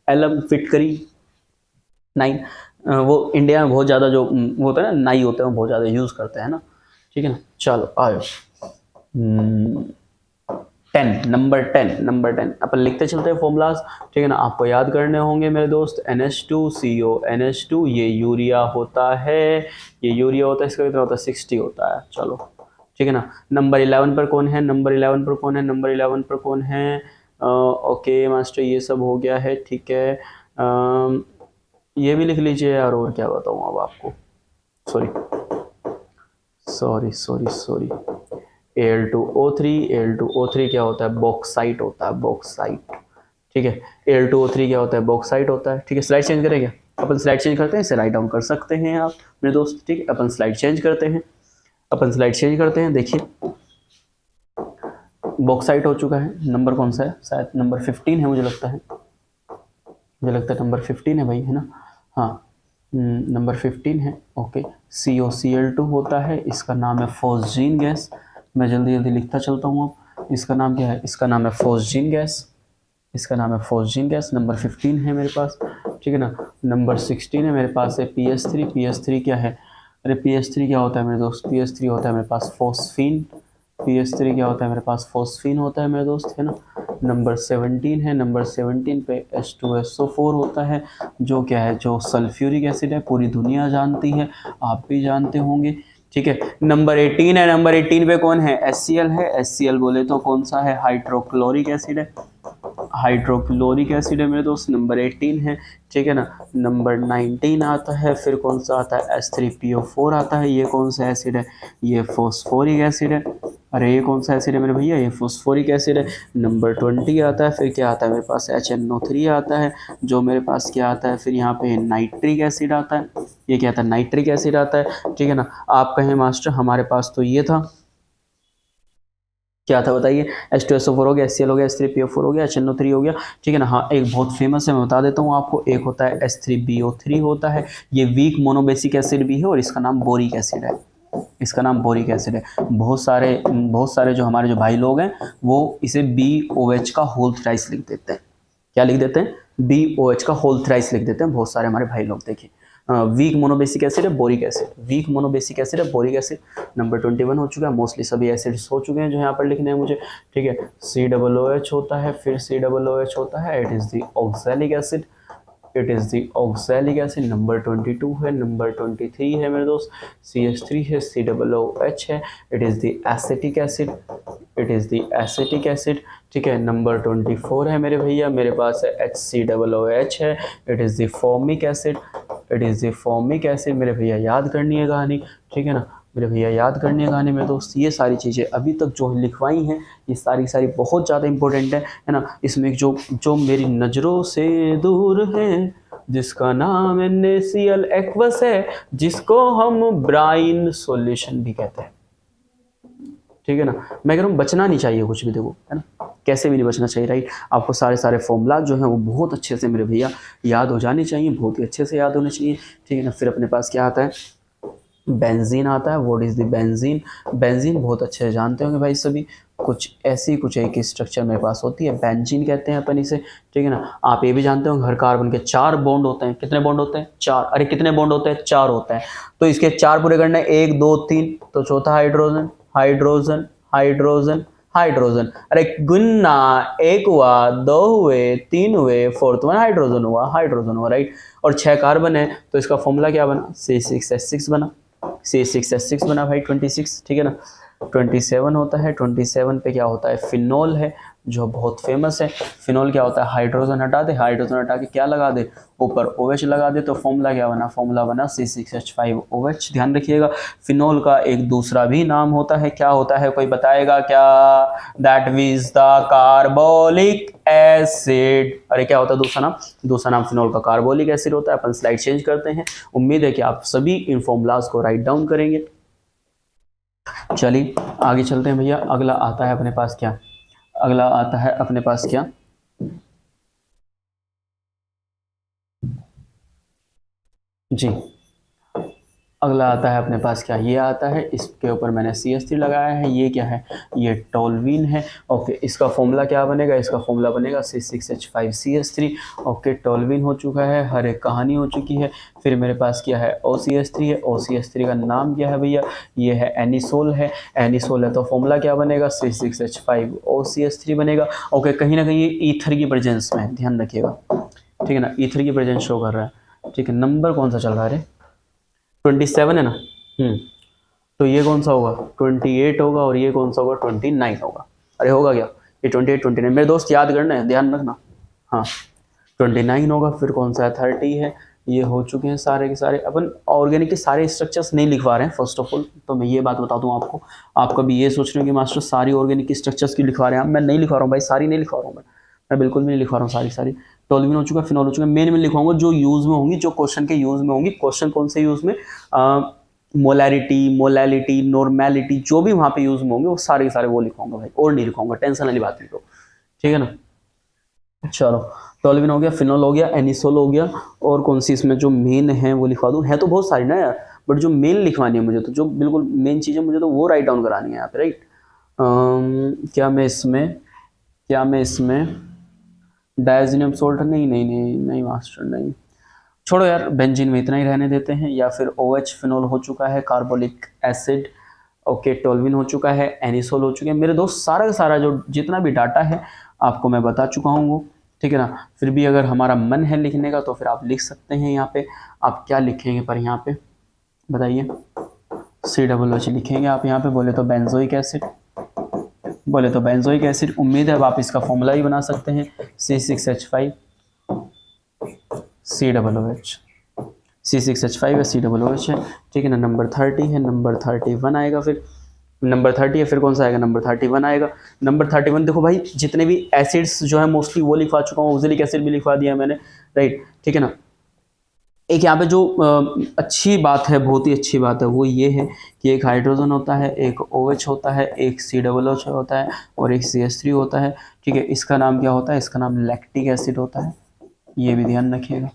एलम फिट करी। 9 वो इंडिया में बहुत ज़्यादा जो वो होता है ना, नाई होते हैं, वो बहुत ज़्यादा यूज़ करते हैं ना। ठीक है ना, चलो आयो। 10, नंबर 10 अपन लिखते चलते हैं फॉर्मूलाज। ठीक है ना, आपको याद करने होंगे मेरे दोस्त। NH2CO NH2, ये यूरिया होता है, ये यूरिया होता है। इसका कितना होता है? 60 होता है। चलो ठीक है ना। नंबर 11 पर कौन है? नंबर 11 पर कौन है? नंबर 11 पर कौन है? ओके मास्टर, ये सब हो गया है। ठीक है, ये भी लिख लीजिए यार, और क्या बताऊँ अब आपको। सॉरी Al2O3 क्या होता है? बॉक्साइट होता है, बॉक्साइट। ठीक है, Al2O3 क्या होता है? बॉक्साइट होता है। ठीक है, स्लाइड चेंज करेंगे अपन, स्लाइड चेंज करते हैं, इसे राइट डाउन कर सकते हैं आप मेरे दोस्त। ठीक है, अपन स्लाइड चेंज करते हैं, देखिए बॉक्साइट हो चुका है। नंबर कौन सा है? शायद नंबर 15 है, मुझे लगता है नंबर 15 है भाई, है ना। हाँ, नंबर 15 है। ओके, COCl2 होता है, इसका नाम है फॉस्जीन गैस। मैं जल्दी जल्दी लिखता चलता हूँ। अब इसका नाम क्या है? इसका नाम है फॉस्जीन गैस। नंबर 15 है मेरे पास। ठीक है ना। नंबर 16 है मेरे पास है PS3 क्या है? अरे PS3 क्या होता है मेरे दोस्त? PS3 होता है मेरे पास फॉस्फीन। PS3 क्या होता है मेरे पास? फॉस्फीन होता है मेरे दोस्त, है ना। नंबर 17 है। नंबर 17 पे H2SO4 होता है, जो क्या है? जो सल्फ्यूरिक एसिड है, पूरी दुनिया जानती है, आप भी जानते होंगे। ठीक है, नंबर 18 है। नंबर 18 पे कौन है? HCl है। HCl बोले तो कौन सा है? हाइड्रोक्लोरिक एसिड है, मेरे दोस्त। नंबर 18 है। ठीक है ना। नंबर 19 आता है, फिर कौन सा आता है? H3PO4 आता है। ये कौन सा एसिड है? ये फॉस्फोरिक एसिड है। अरे ये कौन सा एसिड है मेरे भैया? ये फॉस्फोरिक एसिड है। नंबर 20 आता है, फिर क्या आता है मेरे पास? HNO3 आता है, जो मेरे पास क्या आता है? फिर यहाँ पे नाइट्रिक एसिड आता है। ये क्या आता है? नाइट्रिक एसिड आता है। ठीक है ना। आप कहें मास्टर हमारे पास तो ये था, क्या था बताइए? H2SO4 हो गया, HCl हो गया, H3PO4 हो गया, HNO3 हो गया। ठीक है ना। हाँ, एक बहुत फेमस है, मैं बता देता हूँ आपको। एक होता है H3BO3 होता है, ये वीक मोनोबेसिक एसिड भी है, और इसका नाम बोरिक एसिड है। बहुत सारे जो हमारे जो भाई लोग हैं, वो इसे BOH का होल थ्राइस लिख देते हैं। क्या लिख देते हैं? BOH का होल थ्राइस लिख देते हैं बहुत सारे हमारे भाई लोग। देखिए वीक मोनोबेसिक एसिड है boric acid, weak monobasic acid है बोरिक एसिड। नंबर 21 हो चुका है, मोस्टली सभी एसिड्स हो चुके हैं जो यहाँ पर लिखने हैं मुझे, ठीक है। COOH होता है, फिर COOH होता है, it is the oxalic acid, it is the oxalic acid. Number 22 है, नंबर 23 है मेरे दोस्त, CH3 है, COOH है, it is the acetic acid, it is the acetic acid, ठीक है। नंबर 24 है मेरे भैया, मेरे पास है HCOOH है, it is the formic acid, it is the formic acid. मेरे भैया याद करनी है कहानी, ठीक है ना, मेरे भैया याद करनी है कहानी मेरे दोस्त। ये सारी चीज़ें अभी तक जो लिखवाई हैं ये सारी बहुत ज़्यादा इंपॉर्टेंट है ना। इसमें जो जो मेरी नज़रों से दूर है, जिसका नाम NaCl एक्वस है, जिसको हम ब्राइन सॉल्यूशन भी कहते हैं, ठीक है ना। मैं कह रहा हूँ बचना नहीं चाहिए कुछ भी, देखो है ना, कैसे भी नहीं बचना चाहिए, राइट। आपको सारे फॉर्मूला जो हैं वो बहुत अच्छे से मेरे भैया याद हो जाने चाहिए, बहुत ही अच्छे से याद होने चाहिए, ठीक है ना। फिर अपने पास क्या आता है, बेंजीन आता है। What is the benzene? Benzene बहुत अच्छे से जानते होंगे भाई सभी, कुछ एक स्ट्रक्चर मेरे पास होती है, बेंजीन कहते हैं अपन इसे, ठीक है ना। आप ये भी जानते होंगे हर कार्बन के 4 बॉन्ड होते हैं। कितने बॉन्ड होते हैं? 4। अरे कितने बॉन्ड होते हैं? 4 होते हैं। तो इसके 4 पूरे करने, 1 2 3, तो चौथा हाइड्रोजन, हाइड्रोजन, हाइड्रोजन, हाइड्रोजन। अरे गुन्ना, 1 हुआ, 2 हुए, 3 हुए, 4th वन हाइड्रोजन हुआ, हाइड्रोजन हुआ, राइट। और 6 कार्बन है तो इसका फॉर्मूला क्या बना? C6H6 बना, C6H6 बना भाई 26, ठीक है ना। 27 होता है, 27 पे क्या होता है? फिनोल है जो बहुत फेमस है। फिनोल क्या होता है? हाइड्रोजन हटा दे, हाइड्रोजन हटा के क्या लगा दे? ऊपर OH लगा दे, तो फॉर्मूला क्या बना? फॉर्मूला बना C6H5OH। ध्यान रखिएगा, फिनोल का एक दूसरा भी नाम होता है, क्या होता है कोई बताएगा क्या? That is the carbolic acid. अरे क्या होता है दूसरा नाम? दूसरा नाम फिनोल का कार्बोलिक एसिड होता है। अपन स्लाइड चेंज करते हैं, उम्मीद है कि आप सभी इन फॉर्मूलाज को राइट डाउन करेंगे। चलिए आगे चलते हैं भैया। अगला आता है अपने पास क्या? अगला आता है अपने पास क्या? जी, अगला आता है अपने पास क्या? ये आता है, इसके ऊपर मैंने CH3 लगाया है। ये क्या है? ये टोल्यूइन है। ओके, इसका फॉर्मूला क्या बनेगा? इसका फॉर्मूला बनेगा C6H5CH3। ओके, टोल्यूइन हो चुका है, हर एक कहानी हो चुकी है। फिर मेरे पास क्या है? OCH3 है। OCH3 का नाम क्या है भैया? ये है एनिसोल है। एनिसोल है तो फॉर्मूला क्या बनेगा? C6H5OCH3 बनेगा। ओके, कहीं ना कहीं ये ईथर की प्रेजेंस में है, ध्यान रखिएगा, ठीक है ना। ईथर की प्रेजेंस शो कर रहा है, ठीक है। नंबर कौन सा चल रहा है? 27 है ना। तो ये कौन सा होगा? 28 होगा, और ये कौन सा होगा? 29 होगा। अरे होगा क्या? ये 28 29 मेरे दोस्त याद करना है, ध्यान रखना। हाँ, 29 होगा। फिर कौन सा है? 30 है। ये हो चुके हैं सारे के सारे। अपन ऑर्गेनिक के सारे स्ट्रक्चर्स नहीं लिखवा रहे हैं फर्स्ट ऑफ ऑल, तो मैं ये बात बता दूं आपको। आप कभी ये सोच रहे हो कि मास्टर सारी ऑर्गेनिक की स्ट्रक्चर्स की लिखवा रहे हैं, मैं नहीं लिखवा रहा हूँ भाई, सारी नहीं लिखवा रहा हूँ मैं बिल्कुल भी नहीं लिखवा रहा हूँ सारी। टोल्यूइन हो चुका, फिनोल हो चुका। मेन में लिखवाऊंगा जो यूज में होंगी, जो क्वेश्चन के यूज में होंगी। क्वेश्चन कौन से यूज में? मोलैरिटी, मोलैलिटी, नॉर्मैलिटी, जो भी वहां पे यूज में होंगे वो सारे के सारे वो लिखवाऊंगा भाई, और नहीं लिखवाऊंगा, टेंशन वाली बात नहीं। तो ठीक है ना। चलो, टोल्यूइन हो गया, फिनोल हो गया, एनिसोल हो गया, और कौन सी इसमें जो मेन है वो लिखवा दूं? है तो बहुत सारी ना यार, बट जो मेन लिखवानी है मुझे, तो जो बिल्कुल मेन चीज़ है मुझे तो वो राइट डाउन करानी है यहाँ पे, राइट। क्या मैं इसमें डायज़ोनियम सोल्ट? नहीं मास्टर, नहीं, छोड़ो यार, बेंजीन में इतना ही रहने देते हैं। या फिर OH, फिनोल हो चुका है, कार्बोलिक एसिड, ओके, टोल्यूइन हो चुका है, एनिसोल हो चुके हैं मेरे दोस्त। सारा का सारा जो जितना भी डाटा है आपको मैं बता चुका हूँ, ठीक है ना। फिर भी अगर हमारा मन है लिखने का तो फिर आप लिख सकते हैं। यहाँ पे आप क्या लिखेंगे? पर यहाँ पे बताइए, COOH लिखेंगे आप यहाँ पे। बोले तो बेंजोइक एसिड, बोले तो बेंजोइक एसिड। उम्मीद है अब आप इसका फॉर्मूला ही बना सकते हैं, C6H5 COOH, C6H5 है, COOH है, ठीक है ना। नंबर 30 है, नंबर 31 आएगा। फिर नंबर 30 है, फिर कौन सा आएगा? नंबर 31 आएगा। नंबर 31 देखो भाई, जितने भी एसिड्स जो है मोस्टली वो लिखवा चुका हूँ, ऑक्सैलिक एसिड भी लिखवा दिया मैंने, राइट, ठीक है ना। एक यहाँ पे जो अच्छी बात है, बहुत ही अच्छी बात है, वो ये है कि एक हाइड्रोजन होता है, एक OH होता है, एक COOH होता है, और एक CH3 होता है, ठीक है। इसका नाम क्या होता है? इसका नाम लैक्टिक एसिड होता है। ये भी ध्यान रखिएगा,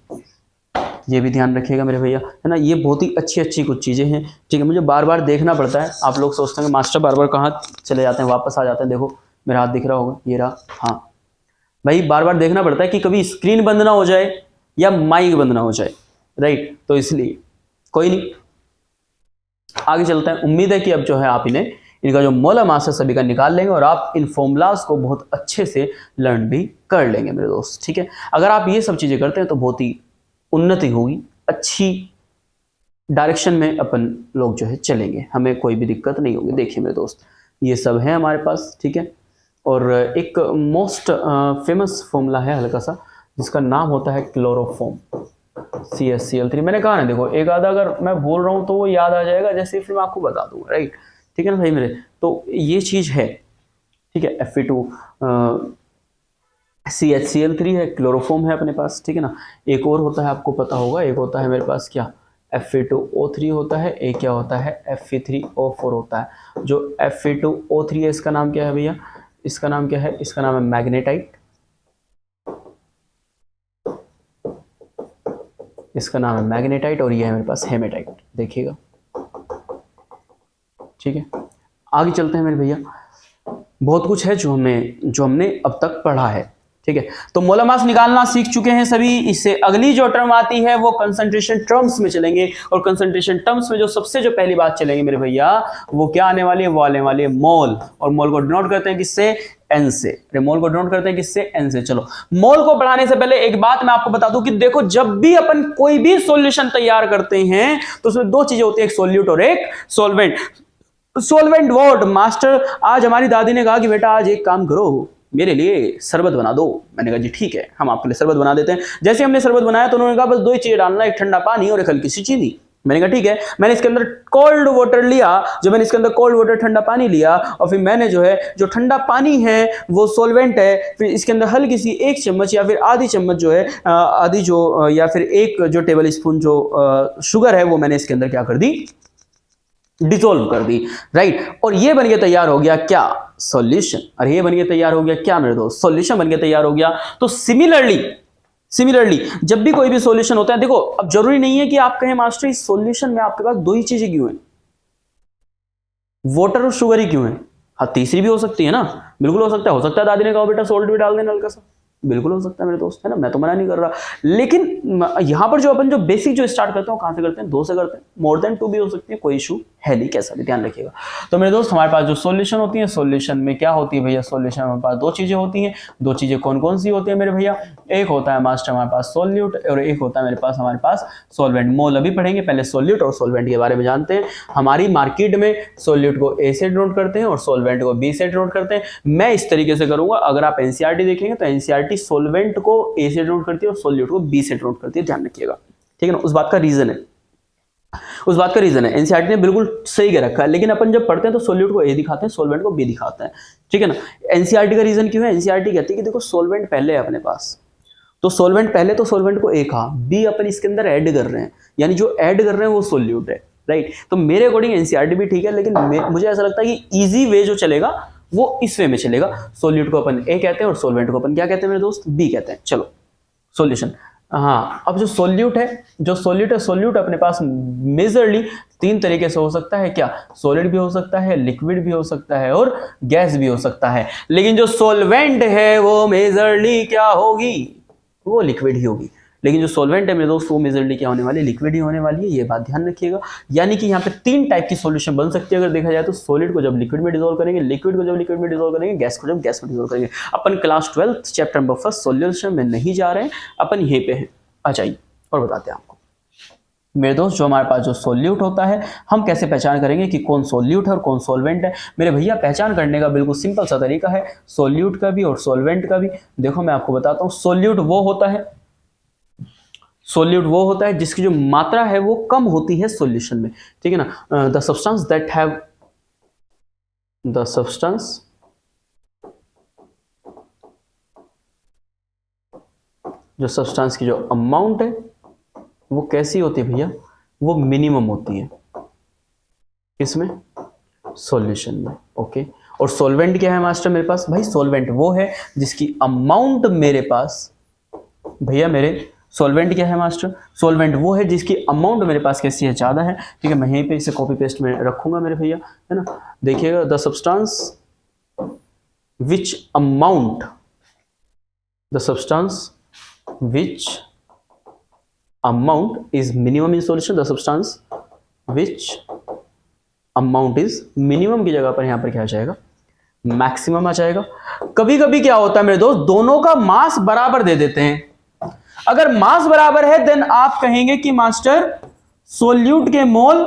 ये भी ध्यान रखिएगा मेरे भैया, है ना। ये बहुत ही अच्छी कुछ चीज़ें हैं, ठीक है। मुझे बार बार देखना पड़ता है। आप लोग सोचते हैं मास्टर बार बार कहाँ चले जाते हैं, वापस आ जाते हैं। देखो मेरा हाथ दिख रहा होगा, ये रहा। हाँ भाई, बार बार देखना पड़ता है कि कभी स्क्रीन बंद ना हो जाए या माइक बंद ना हो जाए, राइट। तो इसलिए कोई नहीं, आगे चलते हैं। उम्मीद है कि अब जो है आप इनका जो मोलर मास है सभी का निकाल लेंगे और आप इन फॉर्मूलाज को बहुत अच्छे से लर्न भी कर लेंगे मेरे दोस्त, ठीक है। अगर आप ये सब चीजें करते हैं तो बहुत ही उन्नति होगी, अच्छी डायरेक्शन में अपन लोग जो है चलेंगे, हमें कोई भी दिक्कत नहीं होगी। देखिए मेरे दोस्त, ये सब है हमारे पास, ठीक है। और एक मोस्ट फेमस फॉर्मूला है हल्का सा, जिसका नाम होता है क्लोरोफॉर्म, CaCl3। मैंने कहा ना, देखो एक आधा अगर मैं बोल रहा हूँ तो वो याद आ जाएगा, जैसे फिर मैं आपको बता दूंगा, राइट, ठीक है ना भाई मेरे। तो ये चीज है, ठीक है। Fe2 CaCl3 है, क्लोरोफॉर्म है अपने पास, ठीक है ना। एक और होता है, आपको पता होगा, एक होता है मेरे पास क्या, Fe2O3 होता है, एक क्या होता है Fe3O4 होता है। जो Fe2O3 है, इसका नाम क्या है भैया, इसका नाम क्या है, इसका नाम है मैग्नेटाइट, इसका नाम है मैग्नेटाइट, और ये है मेरे पास हेमेटाइट, देखिएगा, ठीक है। आगे चलते हैं मेरे भैया, बहुत कुछ है जो हमने अब तक पढ़ा है, ठीक है। तो मोलर मास निकालना सीख चुके हैं सभी। इससे अगली जो टर्म आती है वो कंसंट्रेशन टर्म्स में चलेंगे, और कंसंट्रेशन टर्म्स में जो सबसे जो पहली बात चलेंगे मेरे भैया, वो क्या आने वाली है, वो आने वाली है मोल। और मोल को डिनोट करते हैं किससे, एन से। मोल को डिनोट करते हैं किससे, एन से। चलो, मोल को बढ़ाने से पहले एक बात मैं आपको बता दूं कि देखो, जब भी अपन कोई भी सॉल्यूशन तैयार करते हैं तो उसमें दो चीजें होती है, एक सॉल्यूट और एक सॉल्वेंट। सॉल्वेंट व्हाट मास्टर, आज हमारी दादी ने कहा कि बेटा आज एक काम करो, मेरे लिए शरबत बना दो। मैंने कहा जी ठीक है, हम आपके लिए शरबत बना देते हैं। जैसे हमने शरबत बनाया तो उन्होंने कहा बस दो ही चीजें डालना, एक ठंडा पानी और एक हल्की सी चीनी। मैंने कहा ठीक है। मैंने इसके अंदर कोल्ड वाटर लिया, जब मैंने इसके अंदर कोल्ड वाटर ठंडा पानी लिया, और फिर मैंने जो है, जो ठंडा पानी है वो सॉल्वेंट है, फिर इसके अंदर हल्की सी एक चम्मच या फिर आधी चम्मच जो है, आधी जो या फिर एक जो टेबल स्पून जो शुगर है, वो मैंने इसके अंदर क्या कर दी, डिसॉल्व कर दी, राइट। और ये बन के तैयार हो गया क्या, सॉल्यूशन। और ये बन के तैयार हो गया क्या मेरे दोस्त, सॉल्यूशन बन के तैयार हो गया। तो सिमिलरली जब भी कोई भी सॉल्यूशन होता है, देखो अब जरूरी नहीं है कि आप कहें मास्टर इस सॉल्यूशन में आपके पास दो ही चीजें क्यों हैं, वाटर और शुगर ही क्यों है। हाँ, तीसरी भी हो सकती है ना, बिल्कुल हो सकता है दादी ने कहा बेटा सॉल्ट भी डाल देना हल्का सा, बिल्कुल हो सकता है मेरे दोस्त, है ना, मैं तो मना नहीं कर रहा। लेकिन यहां पर जो अपन जो बेसिक जो स्टार्ट करते हैं कहां से करते हैं, दो से करते हैं। मोर देन टू भी हो सकती है, कोई इशू है नहीं, कैसा भी ध्यान रखिएगा। तो मेरे दोस्त, हमारे पास जो सॉल्यूशन होती है, सॉल्यूशन में क्या होती है भैया, सॉल्यूशन में हमारे पास दो चीजें होती हैं। दो चीजें कौन कौन सी होती है मेरे भैया, एक होता है मास्टर हमारे पास सॉल्यूट, और एक होता है हमारे पास सॉल्वेंट। मोल अभी पढ़ेंगे, पहले सॉल्यूट और सॉल्वेंट के बारे में जानते हैं। हमारी मार्केट में सॉल्यूट को ए से डिनोट करते हैं और सॉल्वेंट को बी से डिनोट करते हैं। मैं इस तरीके से करूंगा, अगर आप एनसीईआरटी देखेंगे तो एनसीईआरटी सॉल्वेंट को ए से डिनोट करती है और सॉल्यूट को बी से डिनोट करती है, ध्यान रखिएगा, ठीक है ना। उस बात का रीजन है, एनसीईआरटी ने बिल्कुल सही कह रखा है। लेकिन अपन जब पढ़ते हैं तो सॉल्यूट को ए दिखाते हैं, सॉल्वेंट को बी दिखाते हैं, ठीक है ना। एनसीईआरटी का रीजन क्यों है, एनसीईआरटी कहती है कि देखो सॉल्वेंट पहले है अपने पास, तो सॉल्वेंट पहले, तो सॉल्वेंट को ए कहा, बी अपन इसके अंदर ऐड कर रहे हैं, यानी जो ऐड कर रहे हैं वो सॉल्यूट है, राइट। तो मेरे अकॉर्डिंग एनसीईआरटी भी ठीक है, लेकिन मुझे ऐसा लगता है कि इजी वे जो चलेगा वो इस वे में चलेगा। सॉल्यूट को अपन ए कहते हैं और सॉल्वेंट को अपन क्या कहते हैं मेरे दोस्त, बी कहते हैं। चलो, सॉल्यूशन, हाँ, अब जो सॉल्यूट है, सॉल्यूट अपने पास मेजरली तीन तरीके से हो सकता है, क्या, सॉलिड भी हो सकता है, लिक्विड भी हो सकता है, और गैस भी हो सकता है। लेकिन जो सॉल्वेंट है वो मेजरली क्या होगी, वो लिक्विड ही होगी। लेकिन जो सॉल्वेंट है मेरे दोस्त, वो मेजरली क्या होने वाली है, लिक्विड ही होने वाली है, ये बात ध्यान रखिएगा। यानी कि यहाँ पे तीन टाइप की सॉल्यूशन बन सकती है अगर देखा जाए तो। सॉलिड को जब लिक्विड में डिसॉल्व करेंगे, लिक्विड को जब लिक्विड में डिसॉल्व करेंगे, गैस को जब गैस में डिसॉल्व करेंगे। अपन क्लास 12 चैप्टर नंबर 1 सॉल्यूशन में नहीं जा रहे हैं, अपन यहीं पे हैं। आ जाइए और बताते हैं आपको मेरे दोस्त, जो हमारे पास जो सॉल्यूट होता है, हम कैसे पहचान करेंगे कि कौन सॉल्यूट है और कौन सॉल्वेंट है। मेरे भैया, पहचान करने का बिल्कुल सिंपल सा तरीका है, सॉल्यूट का भी और सॉल्वेंट का भी। देखो मैं आपको बताता हूँ, सॉल्यूट वो होता है जिसकी जो मात्रा है वो कम होती है सॉल्यूशन में, ठीक है ना। द सब्सटेंस जो सब्सटेंस की जो अमाउंट है वो कैसी होती है भैया, वो मिनिमम होती है, इसमें सॉल्यूशन में, ओके। और सॉल्वेंट क्या है मास्टर मेरे पास, भाई सॉल्वेंट वो है जिसकी अमाउंट मेरे पास, भैया मेरे सॉल्वेंट क्या है मास्टर, सॉल्वेंट वो है जिसकी अमाउंट मेरे पास कैसी है, ज्यादा है, ठीक है। मैं यहीं पे इसे कॉपी पेस्ट में रखूंगा मेरे भैया, है ना। देखिएगा, the substance which amount is minimum in solution, the substance which amount is minimum की जगह पर यहां पर क्या आ जाएगा, मैक्सिमम आ जाएगा। कभी कभी क्या होता है मेरे दोस्त, दोनों का मास बराबर दे देते हैं। अगर मास बराबर है देन आप कहेंगे कि मास्टर सोल्यूट के मोल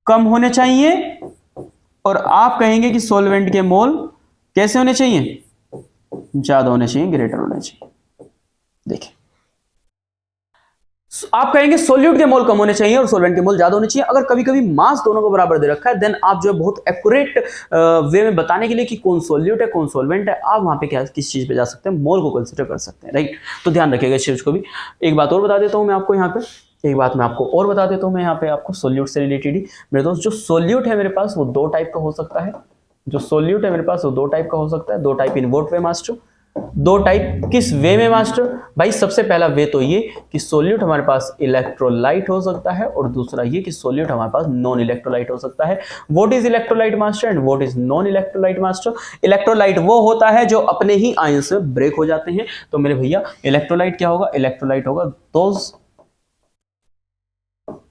कम होने चाहिए, और आप कहेंगे कि सॉल्वेंट के मोल कैसे होने चाहिए, ज्यादा होने चाहिए, ग्रेटर होने चाहिए। देखिए आप कहेंगे सोल्यूट के मोल कम होने चाहिए और सॉल्वेंट के मोल ज्यादा होने चाहिए। अगर कभी कभी मास दोनों को बराबर दे रखा है देन आप जो है बहुत एक्यूरेट वे में बताने के लिए कि कौन सोल्यूट है कौन सॉल्वेंट है, आप वहां पे क्या किस चीज पे जा सकते हैं, मोल को कंसीडर कर सकते हैं, राइट। तो ध्यान रखिएगा इस चीज को भी। एक बात और बता देता हूं मैं आपको यहाँ पे, एक बात मैं आपको और बता देता हूं मैं यहाँ पे आपको सोल्यूट से रिलेटेड ही मेरे दोस्त। जो सोल्यूट है मेरे पास वो दो टाइप का हो सकता है, जो सोल्यूट है मेरे पास वो दो टाइप का हो सकता है। दो type in what way master, दो टाइप किस वे में मास्टर? भाई सबसे पहला वे तो ये कि सोल्यूट हमारे पास इलेक्ट्रोलाइट हो सकता है, और दूसरा ये कि सोल्यूट हमारे पास नॉन इलेक्ट्रोलाइट हो सकता है। What is electrolyte master and what is non electrolyte master? Electrolyte वो होता है जो अपने ही आयन से ब्रेक हो जाते हैं। तो मेरे भैया इलेक्ट्रोलाइट क्या होगा, इलेक्ट्रोलाइट होगा दोज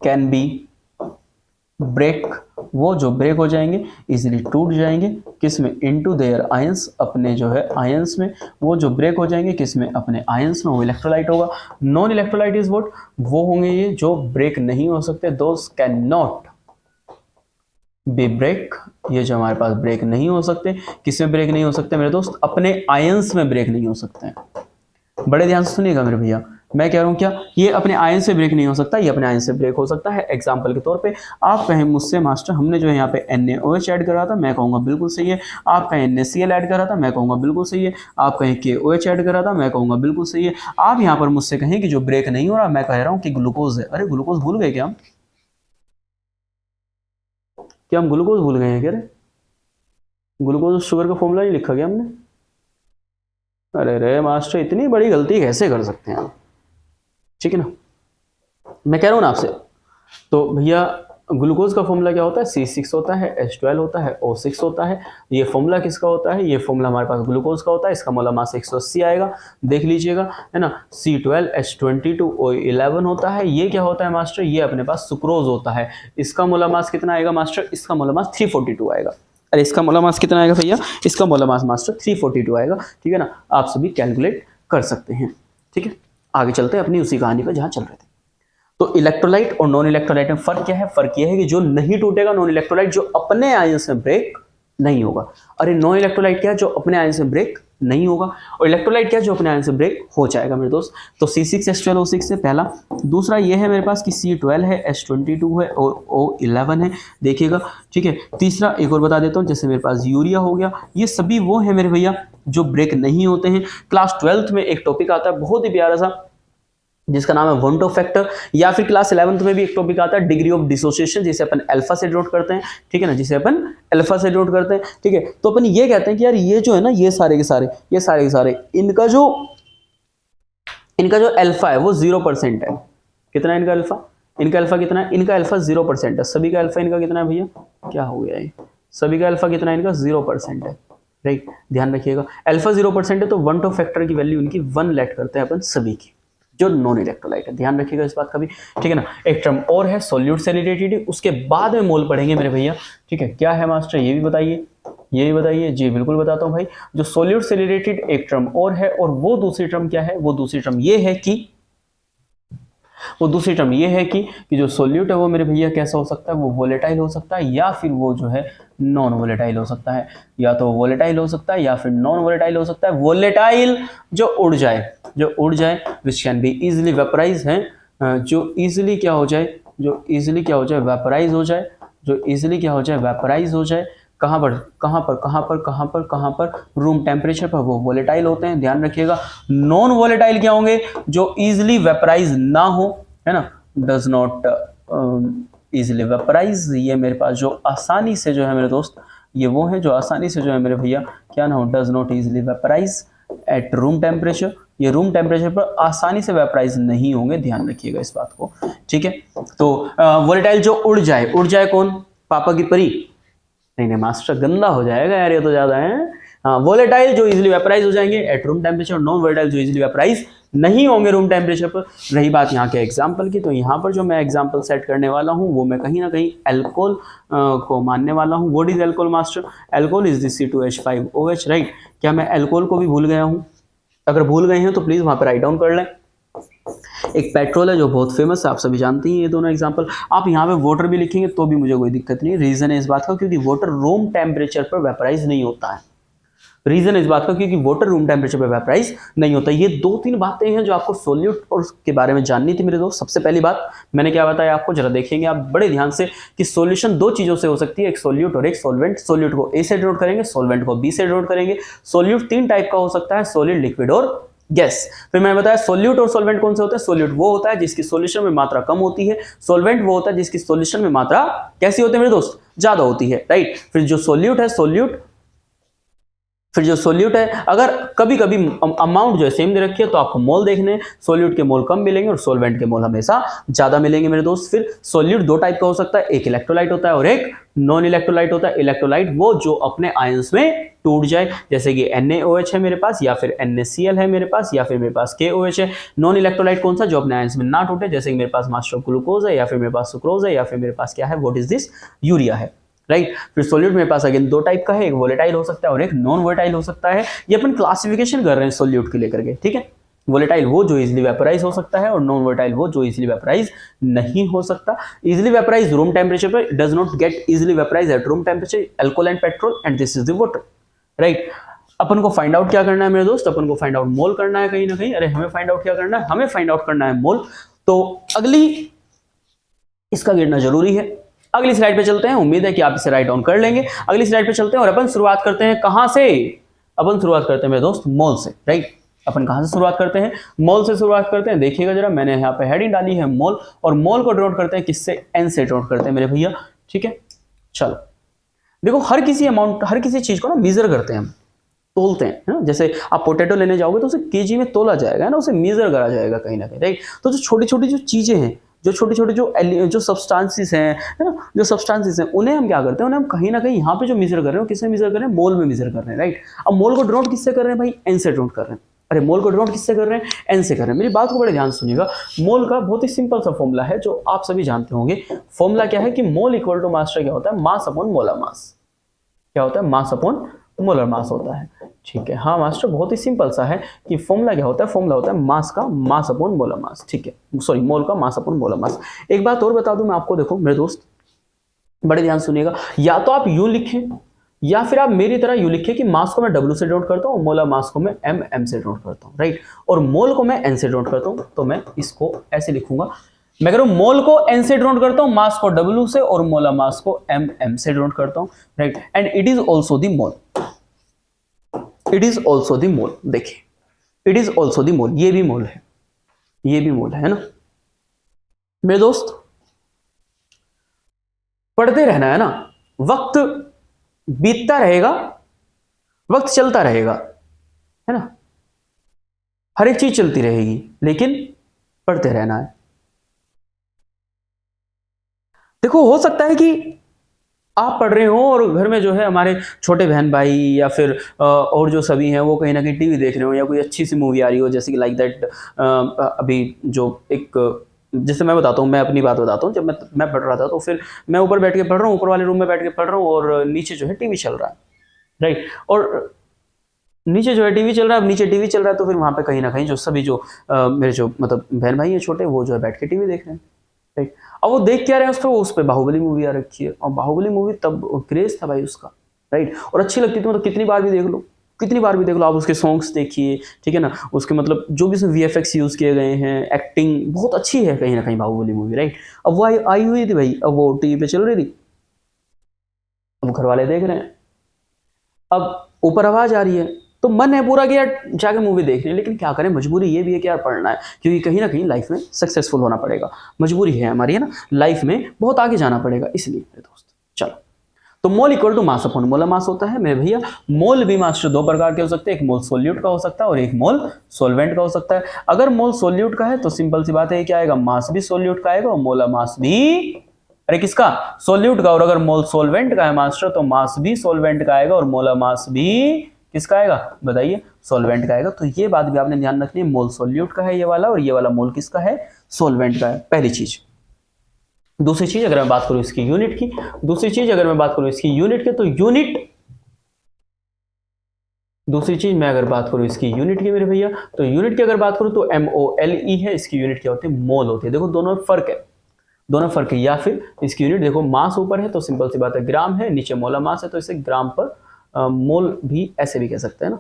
कैन बी ब्रेक, वो जो ब्रेक हो जाएंगे, इजीली टूट जाएंगे, किसमें, इनटू देयर आयंस, अपने जो है आयंस में, वो जो ब्रेक हो जाएंगे किसमें, अपने आयंस में, वो इलेक्ट्रोलाइट होगा। नॉन इलेक्ट्रोलाइट इज व्हाट, वो होंगे ये जो ब्रेक नहीं हो सकते, दोस कैन नॉट बी ब्रेक, ये जो हमारे पास ब्रेक नहीं हो सकते। किसमें ब्रेक नहीं हो सकते मेरे दोस्त, अपने आयंस में ब्रेक नहीं हो सकते हैं। बड़े ध्यान से सुनिएगा मेरे भैया, मैं कह रहा हूं क्या, ये अपने आयन से ब्रेक नहीं हो सकता, ये अपने आयन से ब्रेक हो सकता है। एग्जांपल के तौर पे आप कहें मुझसे मास्टर हमने जो है यहाँ पे NaOH ऐड करा था, मैं कहूँगा बिल्कुल सही है। आप कहें NaCl ऐड करा था, मैं कहूँगा बिल्कुल सही है। आप कहें KOH ऐड करा था, मैं कहूँगा बिल्कुल सही है। आप यहाँ पर मुझसे कहें कि जो ब्रेक नहीं हो रहा, मैं कह रहा हूँ कि ग्लूकोज है। अरे ग्लूकोज भूल गए क्या हम, क्या हम ग्लूकोज भूल गए हैं क्या? ग्लूकोज शुगर का फॉर्मूला नहीं लिखा गया हमने? अरे रे मास्टर इतनी बड़ी गलती कैसे कर सकते हैं आप, ठीक है ना। मैं कह रहा हूं ना आपसे, तो भैया ग्लूकोज का फॉर्मूला क्या होता है, C6 होता है, H12 होता है, O6 होता है। ये फॉर्मूला किसका होता है, ये फॉर्मूला हमारे पास ग्लूकोज का होता है। इसका मोलर मास 180 आएगा, देख लीजिएगा, है ना। C12 H22 O11 होता है। ये क्या होता है मास्टर, ये अपने पास सुक्रोज होता है। इसका मोलर मास कितना आएगा मास्टर, इसका मोलर मास 342 आएगा। अरे इसका मोलर मास कितना आएगा भैया, इसका मोलर मास मास्टर 342 आएगा, ठीक है ना। आप सभी कैलकुलेट कर सकते हैं, ठीक है। आगे चलते हैं अपनी उसी कहानी पर जहां चल रहे थे। तो इलेक्ट्रोलाइट और नॉन इलेक्ट्रोलाइट में फर्क क्या है? फर्क यह है कि जो नहीं टूटेगा नॉन इलेक्ट्रोलाइट, जो अपने आयन से ब्रेक नहीं होगा। अरे नॉन इलेक्ट्रोलाइट क्या है, जो अपने आयन से ब्रेक नहीं होगा, और इलेक्ट्रोलाइट क्या है, जो अपने आयन से ब्रेक हो जाएगा मेरे दोस्त। तो C6H12O6 से पहला। दूसरा ये है मेरे पास कि C12 है, H22 है और O11 है, देखिएगा, ठीक है। तीसरा एक और बता देता हूँ, जैसे मेरे पास यूरिया हो गया, ये सभी वो है मेरे भैया जो ब्रेक नहीं होते हैं। क्लास 12th में एक टॉपिक आता है बहुत ही प्यारा सा, जिसका नाम है वॉन्टो फैक्टर, या फिर क्लास 11th में भी एक टॉपिक आता है डिग्री ऑफ डिसोसिएशन, जिसे अपन अल्फा से डिनोट करते हैं, ठीक है ना, जिसे अपन अल्फा से डिनोट करते हैं, ठीक है। तो अपन ये कहते हैं कि यार ये जो है ना, ये सारे के सारे इनका जो अल्फा है वो 0% है। कितना है इनका अल्फा, इनका अल्फा कितना है, इनका अल्फा 0% है। सभी का अल्फा इनका कितना है भैया, क्या हो गया है, सभी का अल्फा कितना है, इनका 0% है, राइट। ध्यान रखिएगा, अल्फा 0% है तो वॉन्टो फैक्टर की वैल्यू इनकी 1 लेट करते हैं अपन सभी की, जो नॉन इलेक्ट्रोलाइट है। ध्यान रखिएगा इस बात का भी, ठीक है ना। एक टर्म और है सोल्यूट से रिलेटेड, उसके बाद में मोल पढ़ेंगे मेरे भैया, ठीक है। क्या है मास्टर, ये भी बताइए, ये भी बताइए। जी बिल्कुल बताता हूँ भाई। जो सोल्यूट से रिलेटेड एक टर्म और है, और वो दूसरी टर्म क्या है, वो दूसरी टर्म ये है कि जो सोल्यूट है वो मेरे भैया कैसा हो सकता है, वो वोलेटाइल हो सकता है, या फिर वो जो है नॉन वोलेटाइल हो सकता है। या तो वोलेटाइल हो सकता है या फिर नॉन वोलेटाइल हो सकता है। वोलेटाइल जो उड़ जाए which can be easily vaporise है, जो इजिली क्या हो जाए, वेपराइज हो जाए। कहाँ पर रूम टेम्परेचर पर, वो वोलेटाइल होते हैं। ध्यान रखिएगा, नॉन वोलेटाइल क्या होंगे, जो इजिली वेपराइज ना हो, है ना, डज नॉट इजिली वेपराइज। ये मेरे पास जो आसानी से जो है मेरे दोस्त, ये वो है जो आसानी से जो है मेरे भैया क्या ना हो, does not easily vaporise at room temperature. ये रूम टेम्परेचर पर आसानी से वेपराइज नहीं होंगे, ध्यान रखिएगा इस बात को, ठीक है। तो वोलेटाइल जो उड़ जाए कौन, पापा की परी? नहीं मास्टर गंदा हो जाएगा यार, ये तो ज्यादा है। वोलेटाइल जो इजीली वेपराइज हो जाएंगे eight room temperature, non volatile जो इजीली वेपराइज नहीं होंगे रूम टेम्परेचर पर। रही बात यहाँ के एग्जाम्पल की, तो यहाँ पर जो मैं एग्जाम्पल सेट करने वाला हूँ वो मैं कहीं ना कहीं एल्कोहल को मानने वाला हूँ। What is alcohol master? Alcohol is this C2H5OH, right. क्या मैं एल्कोहल को भी भूल गया हूँ? अगर भूल गए हैं तो प्लीज वहां पर राइट डाउन कर लें। एक पेट्रोल है जो बहुत फेमस है, आप सभी जानते हैं ये दोनों एग्जांपल। आप यहाँ पे वाटर भी लिखेंगे तो भी मुझे कोई दिक्कत नहीं। रीजन है इस बात का क्योंकि वाटर रूम टेम्परेचर पर वेपराइज नहीं होता है। रीजन इस बात का क्योंकि वाटर रूम टेम्परेचर पर वेपराइज नहीं होता। ये 2-3 बातें हैं जो आपको सोल्यूट और उसके बारे में जाननी थी मेरे दोस्त। सबसे पहली बात मैंने क्या बताया आपको, जरा देखेंगे आप बड़े ध्यान से कि सॉल्यूशन 2 चीजों से हो सकती है, एक सोल्यूट और एक सॉल्वेंट। सोल्यूट को A से डिनोट करेंगे, सॉल्वेंट को B से डिनोट करेंगे। सोल्यूट 3 टाइप का हो सकता है, सॉलिड, लिक्विड और गैस। फिर मैंने बताया सोल्यूट और सॉल्वेंट कौन से होते हैं। सोल्यूट वो होता है जिसकी सॉल्यूशन में मात्रा कम होती है, सॉल्वेंट वो होता है जिसकी सॉल्यूशन में मात्रा कैसी होती है मेरे दोस्त, ज्यादा होती है, राइट। फिर जो सोल्यूट है अगर कभी कभी अमाउंट जो है सेम दे रखी है तो आपको मोल देखने हैं, सोल्यूट के मोल कम मिलेंगे और सॉल्वेंट के मोल हमेशा ज्यादा मिलेंगे मेरे दोस्त। फिर सोल्यूट 2 टाइप का हो सकता है, एक इलेक्ट्रोलाइट होता है और एक नॉन इलेक्ट्रोलाइट होता है। इलेक्ट्रोलाइट वो जो अपने आयंस में टूट जाए, जैसे कि NaOH है मेरे पास, या फिर NaCl है मेरे पास, या फिर मेरे पास KOH है। नॉन इलेक्ट्रोलाइट कौन सा, जो अपने आयंस में ना टूटे, जैसे कि मेरे पास मास्टर ग्लूकोज है, या फिर मेरे पास सुक्रोज है, या फिर मेरे पास क्या है, व्हाट इज दिस, यूरिया है, राइट। फिर सोल्यूट मेरे पास अगेन 2 टाइप का है, एक वोलेटाइल हो सकता है और एक नॉन वोलेटाइल हो सकता है। ये अपन क्लासिफिकेशन कर रहे हैं सोल्यूट के लेकर के, ठीक है। वोलेटाइल वो जो इजीली वेपराइज हो सकता है और नॉन वोलेटाइल वो जो इजीली वेपराइज नहीं हो सकता। इजीली वेपराइज रूम टेम्परेचर पर, does not get easily vaporise at room temperature, alcohol and petrol, and this is the water, right. अपन को फाइंड आउट क्या करना है मेरे दोस्त, अपन को फाइंड आउट मोल करना है कहीं ना कहीं। अरे हमें फाइंड आउट क्या करना है, हमें फाइंड आउट करना है मोल। तो अगली इसका गिरना जरूरी है। अगली स्लाइड पे चलते हैं, उम्मीद है कि आप इसे राइट डाउन कर लेंगे। अगली स्लाइड पे चलते हैं और अपन शुरुआत करते हैं कहां से, अपन शुरुआत करते हैं मेरे दोस्त मोल से, राइट। अपन कहां से शुरुआत करते हैं, मोल से शुरुआत करते हैं। देखिएगा जरा, मैंने यहाँ पे हेडिंग डाली है मोल, और मोल को डिनोट करते हैं किससे, N से डिनोट करते हैं मेरे भैया, ठीक है। चलो देखो, हर किसी अमाउंट, हर किसी चीज को ना मेजर करते हैं हम, तोलते हैं, है ना। जैसे आप पोटैटो लेने जाओगे तो उसे केजी में तोला जाएगा, है ना, उसे मेजर करा जाएगा कहीं ना कहीं, राइट। तो जो छोटी छोटी जो चीजें हैं, जो छोटे छोटे जो सब्सटेंसेस हैं, है ना, जो सब्सटेंसेस हैं, उन्हें हम क्या करते हैं, उन्हें हम कहीं ना कहीं यहाँ पे जो मेजर कर रहे हैं, किससे मेजर कर रहे हैं, मोल में मेजर कर रहे हैं, राइट। अब मोल को डिनोट किससे कर रहे हैं भाई, N से डिनोट कर रहे हैं। अरे मोल को डिनोट किससे कर रहे हैं, N से कर रहे हैं। मेरी बात को बड़े ध्यान सुनिएगा। मोल का बहुत ही सिंपल सा फॉर्मूला है जो आप सभी जानते होंगे। फॉर्मूला क्या है कि मोल इक्वल टू मास्टर क्या होता है, मास अपॉन मोलर मास। क्या होता है, मास अपॉन मोलर मास होता है, ठीक है। हाँ मास्टर, बहुत ही सिंपल सा है कि फॉर्मूला क्या होता है, फॉर्मूला होता है मास का मास अपॉन मोलर मास, ठीक है, सॉरी मोल का मास अपॉन मोलर मास। एक बात और बता दूं मैं आपको, देखो मेरे दोस्त बड़े ध्यान सुनिएगा, या तो आप यूं लिखें या फिर आप मेरी तरह यूं लिखें कि मास को मैं W से डिनोट करता हूं, मोलर मास को मैं M से डिनोट करता हूं, राइट। और मोल को मैं N से डिनोट करता हूं, तो मैं इसको ऐसे लिखूंगा, मैं कह रहा हूं मोल को N से डिनोट करता हूं, मास को W से, और मोलर मास को M से डिनोट करता हूं, right. And it is also the mole, it is also the mole. देखिए, it is also the mole, ये भी मोल है, ये भी मोल है ना मेरे दोस्त। पढ़ते रहना है ना, वक्त बीतता रहेगा, वक्त चलता रहेगा, है ना, हर एक चीज चलती रहेगी, लेकिन पढ़ते रहना है। देखो हो सकता है कि आप पढ़ रहे हो और घर में जो है हमारे छोटे बहन भाई या फिर और जो सभी हैं वो कहीं ना कहीं टीवी देख रहे हो, या कोई अच्छी सी मूवी आ रही हो, जैसे कि लाइक दैट अभी जो एक, जैसे मैं बताता हूँ, मैं अपनी बात बताता हूँ। जब मैं पढ़ रहा था तो फिर मैं ऊपर बैठ के पढ़ रहा हूँ, ऊपर वाले रूम में बैठ के पढ़ रहा हूँ, और नीचे जो है टीवी चल रहा है, राइट। और नीचे जो है टीवी चल रहा है, अब नीचे टीवी चल रहा है तो फिर वहाँ पे कहीं ना कहीं जो सभी जो मेरे जो मतलब बहन भाई हैं छोटे, वो जो है बैठ के टीवी देख रहे हैं, राइट। अब वो देख क्या रहे हैं, उस पर बाहुबली मूवी आ रखी है, और बाहुबली मूवी तब क्रेज था भाई उसका, राइट। और अच्छी लगती थी, मतलब कितनी बार भी देख लो, कितनी बार भी देख लो आप, उसके सॉन्ग्स देखिए, ठीक है ना, उसके मतलब जो भी उसमें VFX यूज किए गए हैं, एक्टिंग बहुत अच्छी है कहीं ना कहीं बाहुबली मूवी, राइट। अब वो आई हुई थी भाई, अब वो टीवी पे चल रही थी, अब घर वाले देख रहे हैं, अब ऊपर आवाज आ रही है, तो मन है पूरा कि यार जाके मूवी देख रहे हैं, लेकिन क्या करें, मजबूरी ये भी है कि यार पढ़ना है, क्योंकि कहीं ना कहीं लाइफ में सक्सेसफुल होना पड़ेगा, मजबूरी है हमारी, है ना, लाइफ में बहुत आगे जाना पड़ेगा, इसलिए मेरे दोस्त। चलो, तो mole equal to mass upon molar mass होता है मेरे भैया। मोल भी मास्टर 2 प्रकार के हो सकते हैं, एक मोल सोल्यूट का हो सकता है और एक मोल सॉल्वेंट का हो सकता है। अगर मोल सोल्यूट का है तो सिंपल सी बात है, क्या आएगा, मास भी सोल्यूट का आएगा और मोलर मास भी, अरे किसका, सोल्यूट का। और अगर मोल सॉल्वेंट का है मास्टर तो मास भी सॉल्वेंट का आएगा और मोलर मास भी किसका आएगा बताइए, सॉल्वेंट का आएगा। तो ये बात भी आपने ध्यान रखनी है, मोल सोल्यूट का है ये वाला, और ये वाला मोल किसका है, सॉल्वेंट का है, पहली चीज। दूसरी चीज अगर मैं बात करूं इसकी यूनिट की, दूसरी चीज अगर मैं बात करूं इसकी यूनिट की, तो यूनिट, दूसरी चीज मैं अगर बात करूं इसकी यूनिट की मेरे भैया, तो यूनिट की अगर बात करूं तो MOLE है, इसकी यूनिट क्या होती है, मोल होती है। देखो दोनों में फर्क है, दोनों फर्क है। या फिर इसकी यूनिट देखो, मास ऊपर है तो सिंपल सी बात है ग्राम है, नीचे मोलर मास है तो इसे ग्राम पर मोल भी ऐसे भी कह सकते हैं ना।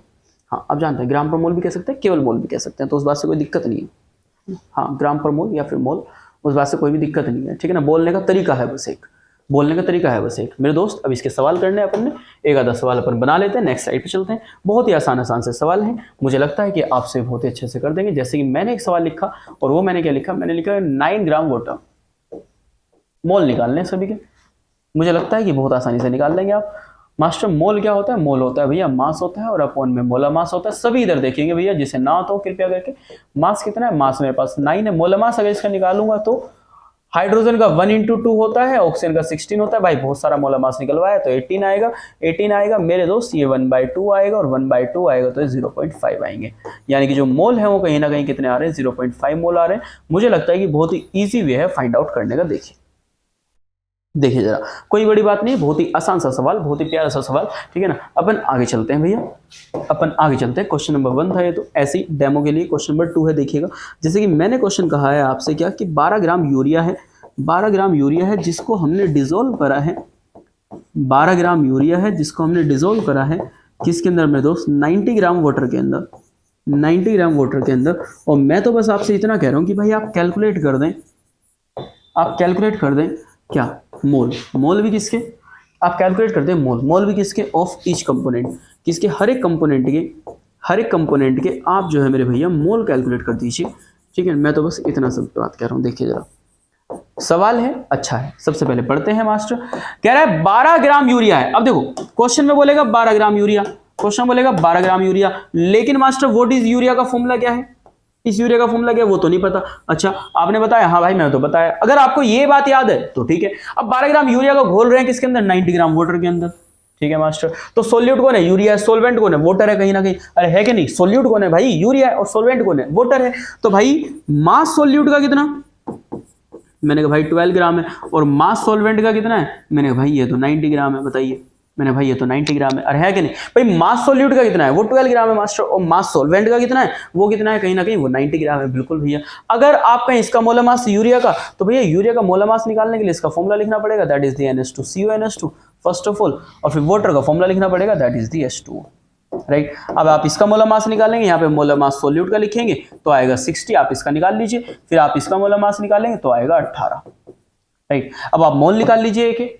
हाँ आप जानते हैं ग्राम पर मोल भी कह सकते हैं, केवल मोल भी कह सकते हैं, तो उस बात से कोई दिक्कत नहीं है। हाँ ग्राम पर मोल या फिर मोल, उस बात से कोई भी दिक्कत नहीं है, ठीक है ना। बोलने का तरीका है बस एक, बोलने का तरीका है बस एक। मेरे दोस्त अब इसके सवाल करने हैं अपन ने, एक आधा सवाल अपन बना लेते हैं, नेक्स्ट स्लाइड पे चलते हैं। बहुत ही आसान आसान से सवाल हैं, मुझे लगता है कि आपसे बहुत ही अच्छे से कर देंगे। जैसे कि मैंने एक सवाल लिखा, और वो मैंने क्या लिखा, मैंने लिखा 9 ग्राम वाटर, मोल निकालने सभी के, मुझे लगता है कि बहुत आसानी से निकाल लेंगे आप। मास्टर मोल क्या होता है, मोल होता है भैया मास होता है, और अपॉन में मोलर मास होता है। सभी इधर देखेंगे भैया, जिसे ना तो कृपया करके, मास कितना है, मास मेरे पास 9 है। मोलर मास अगर इसका निकालूंगा तो हाइड्रोजन का 1 × 2 होता है, ऑक्सीजन का 16 होता है। भाई बहुत सारा मोलर मास निकलवाया तो 18 आएगा, 18 आएगा मेरे दोस्त, ये 1/2 आएगा, और 1/2 आएगा तो 0.5 आएंगे। यानी कि जो मोल है वो कहीं ना कहीं कितने आ रहे हैं, 0.5 मोल आ रहे हैं। मुझे लगता है कि बहुत ही ईजी वे है फाइंड आउट करने का। देखिए जरा, कोई बड़ी बात नहीं, बहुत ही आसान सा सवाल, बहुत ही प्यारा सा सवाल, ठीक है ना। अपन आगे चलते हैं भैया, अपन आगे चलते हैं। क्वेश्चन नंबर 1 था ये, तो ऐसी डेमो के लिए क्वेश्चन नंबर 2 है। देखिएगा जैसे कि मैंने क्वेश्चन कहा है आपसे क्या, कि 12 ग्राम यूरिया है, 12 ग्राम यूरिया है जिसको हमने डिजोल्व करा है, 12 ग्राम यूरिया है जिसको हमने डिजोल्व करा है किसके अंदर मेरे दोस्त, 90 ग्राम वाटर के अंदर, 90 ग्राम वाटर के अंदर। और मैं तो बस आपसे इतना कह रहा हूं कि भाई आप कैलकुलेट कर दें, आप कैलकुलेट कर दें क्या, मोल, मोल भी किसके, आप कैलकुलेट करते हैं मोल, मोल भी किसके, ऑफ ईच कंपोनेंट, किसके, हर एक कंपोनेंट के, हर एक कंपोनेंट के आप जो है मेरे भैया मोल कैलकुलेट कर दीजिए, ठीक है। मैं तो बस इतना सब बात कर रहा हूँ। देखिए जरा सवाल है, अच्छा है, सबसे पहले पढ़ते हैं। मास्टर कह रहा है 12 ग्राम यूरिया है। अब देखो क्वेश्चन में बोलेगा 12 ग्राम यूरिया, क्वेश्चन बोलेगा 12 ग्राम यूरिया, लेकिन मास्टर व्हाट इज यूरिया का फॉर्मूला क्या है, इस यूरिया का फॉर्मूला क्या है वो तो नहीं पता। अच्छा आपने बताया, हाँ भाई मैं तो बताया। अगर आपको ये बात याद है तो ठीक है। अब 12 ग्राम यूरिया को घोल रहे हैं किसके अंदर, 90 ग्राम वाटर के अंदर, ठीक है मास्टर। तो सोल्यूट कौन है, यूरिया है, सोलवेंट कौन है, वाटर है कहीं ना कहीं, अरे है कि नहीं, सोल्यूट कौन है भाई, यूरिया है, और सोलवेंट कौन है, वाटर है। तो भाई मास सोल्यूट का कितना, मैंने कहा भाई 12 ग्राम है, और मास सोलवेंट का कितना है, मैंने कहा भाई ये तो 90 ग्राम है, बताइए, मैंने भाई ये तो 90 ग्राम है, अरे है कि नहीं भाई। मास सोल्यूट का कितना है, वो 12 ग्राम है मास्टर, और मास सोलवेंट का कितना है, वो कितना है, कहीं ना कहीं वो 90 ग्राम है, बिल्कुल भैया। अगर आप कहीं इसका मोलर मास यूरिया का, तो भैया यूरिया का मोलर मास निकालने के लिए इसका फॉर्मूला लिखना पड़ेगा, that is the NH2CONH2 first of all, और फिर वाटर का फॉर्मूला लिखना पड़ेगा, that is the H2O, right. अब आप इसका मोलर मास निकालेंगे, यहाँ पे मोलर मास सोल्यूट का लिखेंगे तो आएगा 60, आप इसका निकाल लीजिए, फिर आप इसका मोलर मास निकालेंगे तो आएगा 18, राइट। अब आप मोल निकाल लीजिए एक,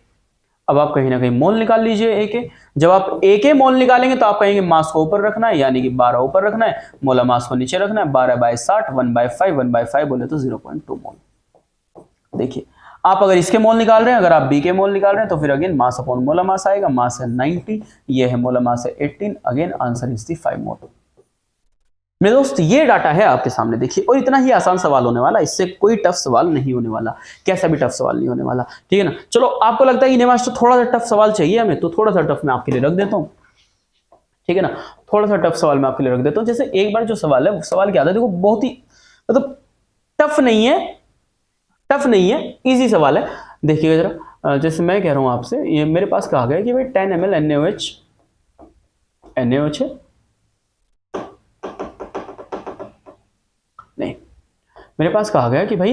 अब आप कहीं ना कहीं मोल निकाल लीजिए एक। जब आप एक मोल निकालेंगे तो आप कहेंगे मास को ऊपर रखना है, यानी कि 12 ऊपर रखना है, मोलर मास को नीचे रखना है। 12/60 1/5 बोले तो 0.2 मोल। देखिए आप अगर इसके मोल निकाल रहे हैं, अगर आप बी के मोल निकाल रहे हैं, तो फिर अगेन मास अपॉन मोलर मास आएगा। मास है 90, ये है मोलर मास है 18, अगेन आंसर इज दी 5 मोल। मेरे दोस्त ये डाटा है आपके सामने, देखिए, और इतना ही आसान सवाल होने वाला, इससे कोई टफ सवाल नहीं होने वाला, कैसा भी टफ सवाल नहीं होने वाला, ठीक है ना। चलो आपको लगता है कि नहीं मास्टर थोड़ा सा टफ सवाल चाहिए हमें, तो थोड़ा सा टफ मैं आपके लिए रख देता हूँ, ठीक है ना। थोड़ा सा टफ सवाल मैं आपके लिए रख देता हूँ। जैसे एक बार जो सवाल है, वो सवाल क्या था, देखो बहुत ही मतलब टफ नहीं है, टफ नहीं है, ईजी सवाल है। देखिएगा जरा, जैसे मैं कह रहा हूँ आपसे, ये मेरे पास कहा गया कि भाई 10 ml NaOH है, नहीं, मेरे पास कहा गया कि भाई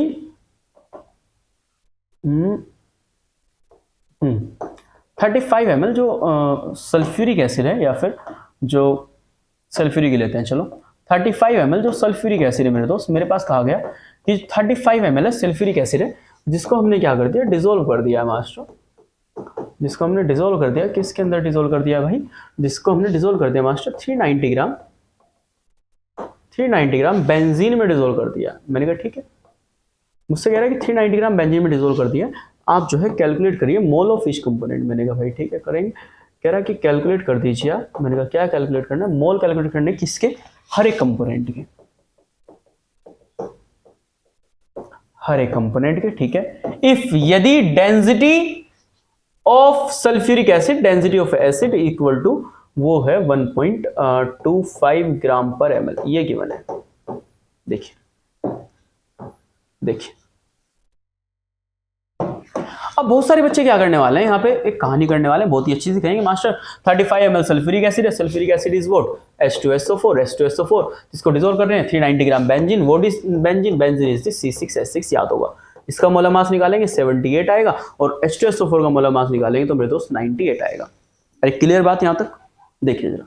35 ml जो सल्फ्यूरिक एसिड है, या फिर जो सल्फ्यूरिक लेते हैं, चलो 35 ml जो सल्फ्यूरिक एसिड है मेरे दोस्त, मेरे पास कहा गया कि 35 ml सल्फ्यूरिक एसिड है, जिसको हमने क्या कर दिया, डिसोल्व कर दिया मास्टर, जिसको हमने डिसोल्व कर दिया, किसके अंदर डिसोल्व कर दिया भाई, जिसको हमने डिसोल्व कर दिया मास्टर 390 ग्राम बेंजीन में डिसोल्व कर दिया। मैंने कहा ठीक है, मुझसे कह रहा है कि 390 ग्राम बेंजीन में डिसोल्व कर दिया, आप जो है कैलकुलेट करिए मोल ऑफ ईच कंपोनेंट। मैंने कहा भाई ठीक है करेंगे। कह रहा है कि कैलकुलेट कर दीजिए आप। मैंने कहा क्या कैलकुलेट करना है, मोल कैलकुलेट करने किसके, हर एक कंपोनेंट के, हर एक कंपोनेंट के, ठीक है। इफ यदि density of sulphuric acid, density of acid equal to वो है 1.25 ग्राम पर ml, ये गिवन है। देखिए देखिए, अब बहुत सारे बच्चे क्या करने वाले हैं, यहाँ पे एक कहानी करने वाले हैं, बहुत ही अच्छी सी कहेंगे मास्टर 35 ml सल्फ्यूरिक एसिड है, sulphuric acid is what, H2SO4, H2SO4, जिसको डिसॉल्व कर रहे हैं 390 gram benzene, what is benzene, benzene is C6H6, याद होगा। इसका मोलर मास निकालेंगे 78 आएगा, और H2SO4 का मोलर मास निकालेंगे तो मेरे दोस्त 98 आएगा। अरे क्लियर बात यहाँ तक, देखिए जरा।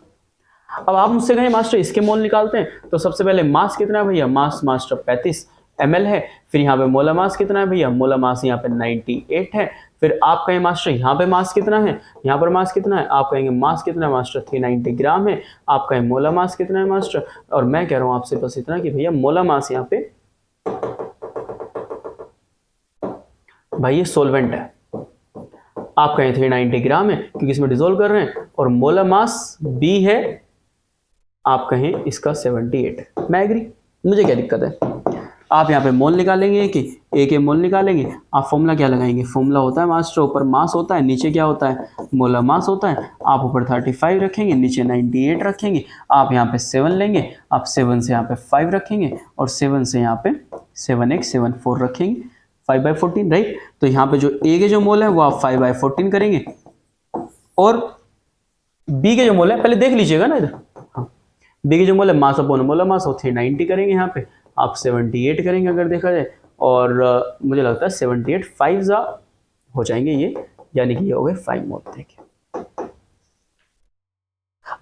अब आप मुझसे कहें मास्टर इसके मोल निकालते हैं, तो सबसे पहले मास कितना है भैया, मास मास्टर 35 ml है, फिर यहाँ पे मोलर मास कितना है भैया, मोलर मास यहाँ पे 98 है, फिर आप कहें मास्टर यहाँ पे मास कितना है, यहाँ पर मास कितना है, आप कहेंगे मास कितना है मास्टर 390 ग्राम है, आप कहें मोलर मास कितना है मास्टर, और मैं कह रहा हूँ आपसे बस इतना कि भैया मोलर मास यहाँ पे भाई ये सोलवेंट है, आप कहें 390 ग्राम है क्योंकि इसमें डिसॉल्व कर रहे हैं, और मोलर मास B है, आप कहें इसका 78 है। मैं एग्री, मुझे क्या दिक्कत है। आप यहाँ पे मोल निकालेंगे कि A के मोल निकालेंगे, आप फॉर्मूला क्या लगाएंगे, फॉर्मूला होता है मास्टर ऊपर मास होता है, नीचे क्या होता है, मोलर मास होता है। आप ऊपर 35 रखेंगे, नीचे 98 रखेंगे, आप यहाँ पे 7 लेंगे, आप 7 से यहाँ पे 5 रखेंगे, और 7 से यहाँ पे 7x74 रखेंगे, 5/14 राइट। तो यहाँ पे जो A के जो मोल है वो आप 5/14 करेंगे, और B के जो मोल है पहले देख लीजिएगा ना इधर, हाँ B के जो मोल है मास अपॉन मोलर मास वो 390 करेंगे, यहाँ पे आप 78 करेंगे अगर देखा जाए, और मुझे लगता है 78 5 हो जाएंगे ये, यानी कि ये हो गए 5 मोल। देखिए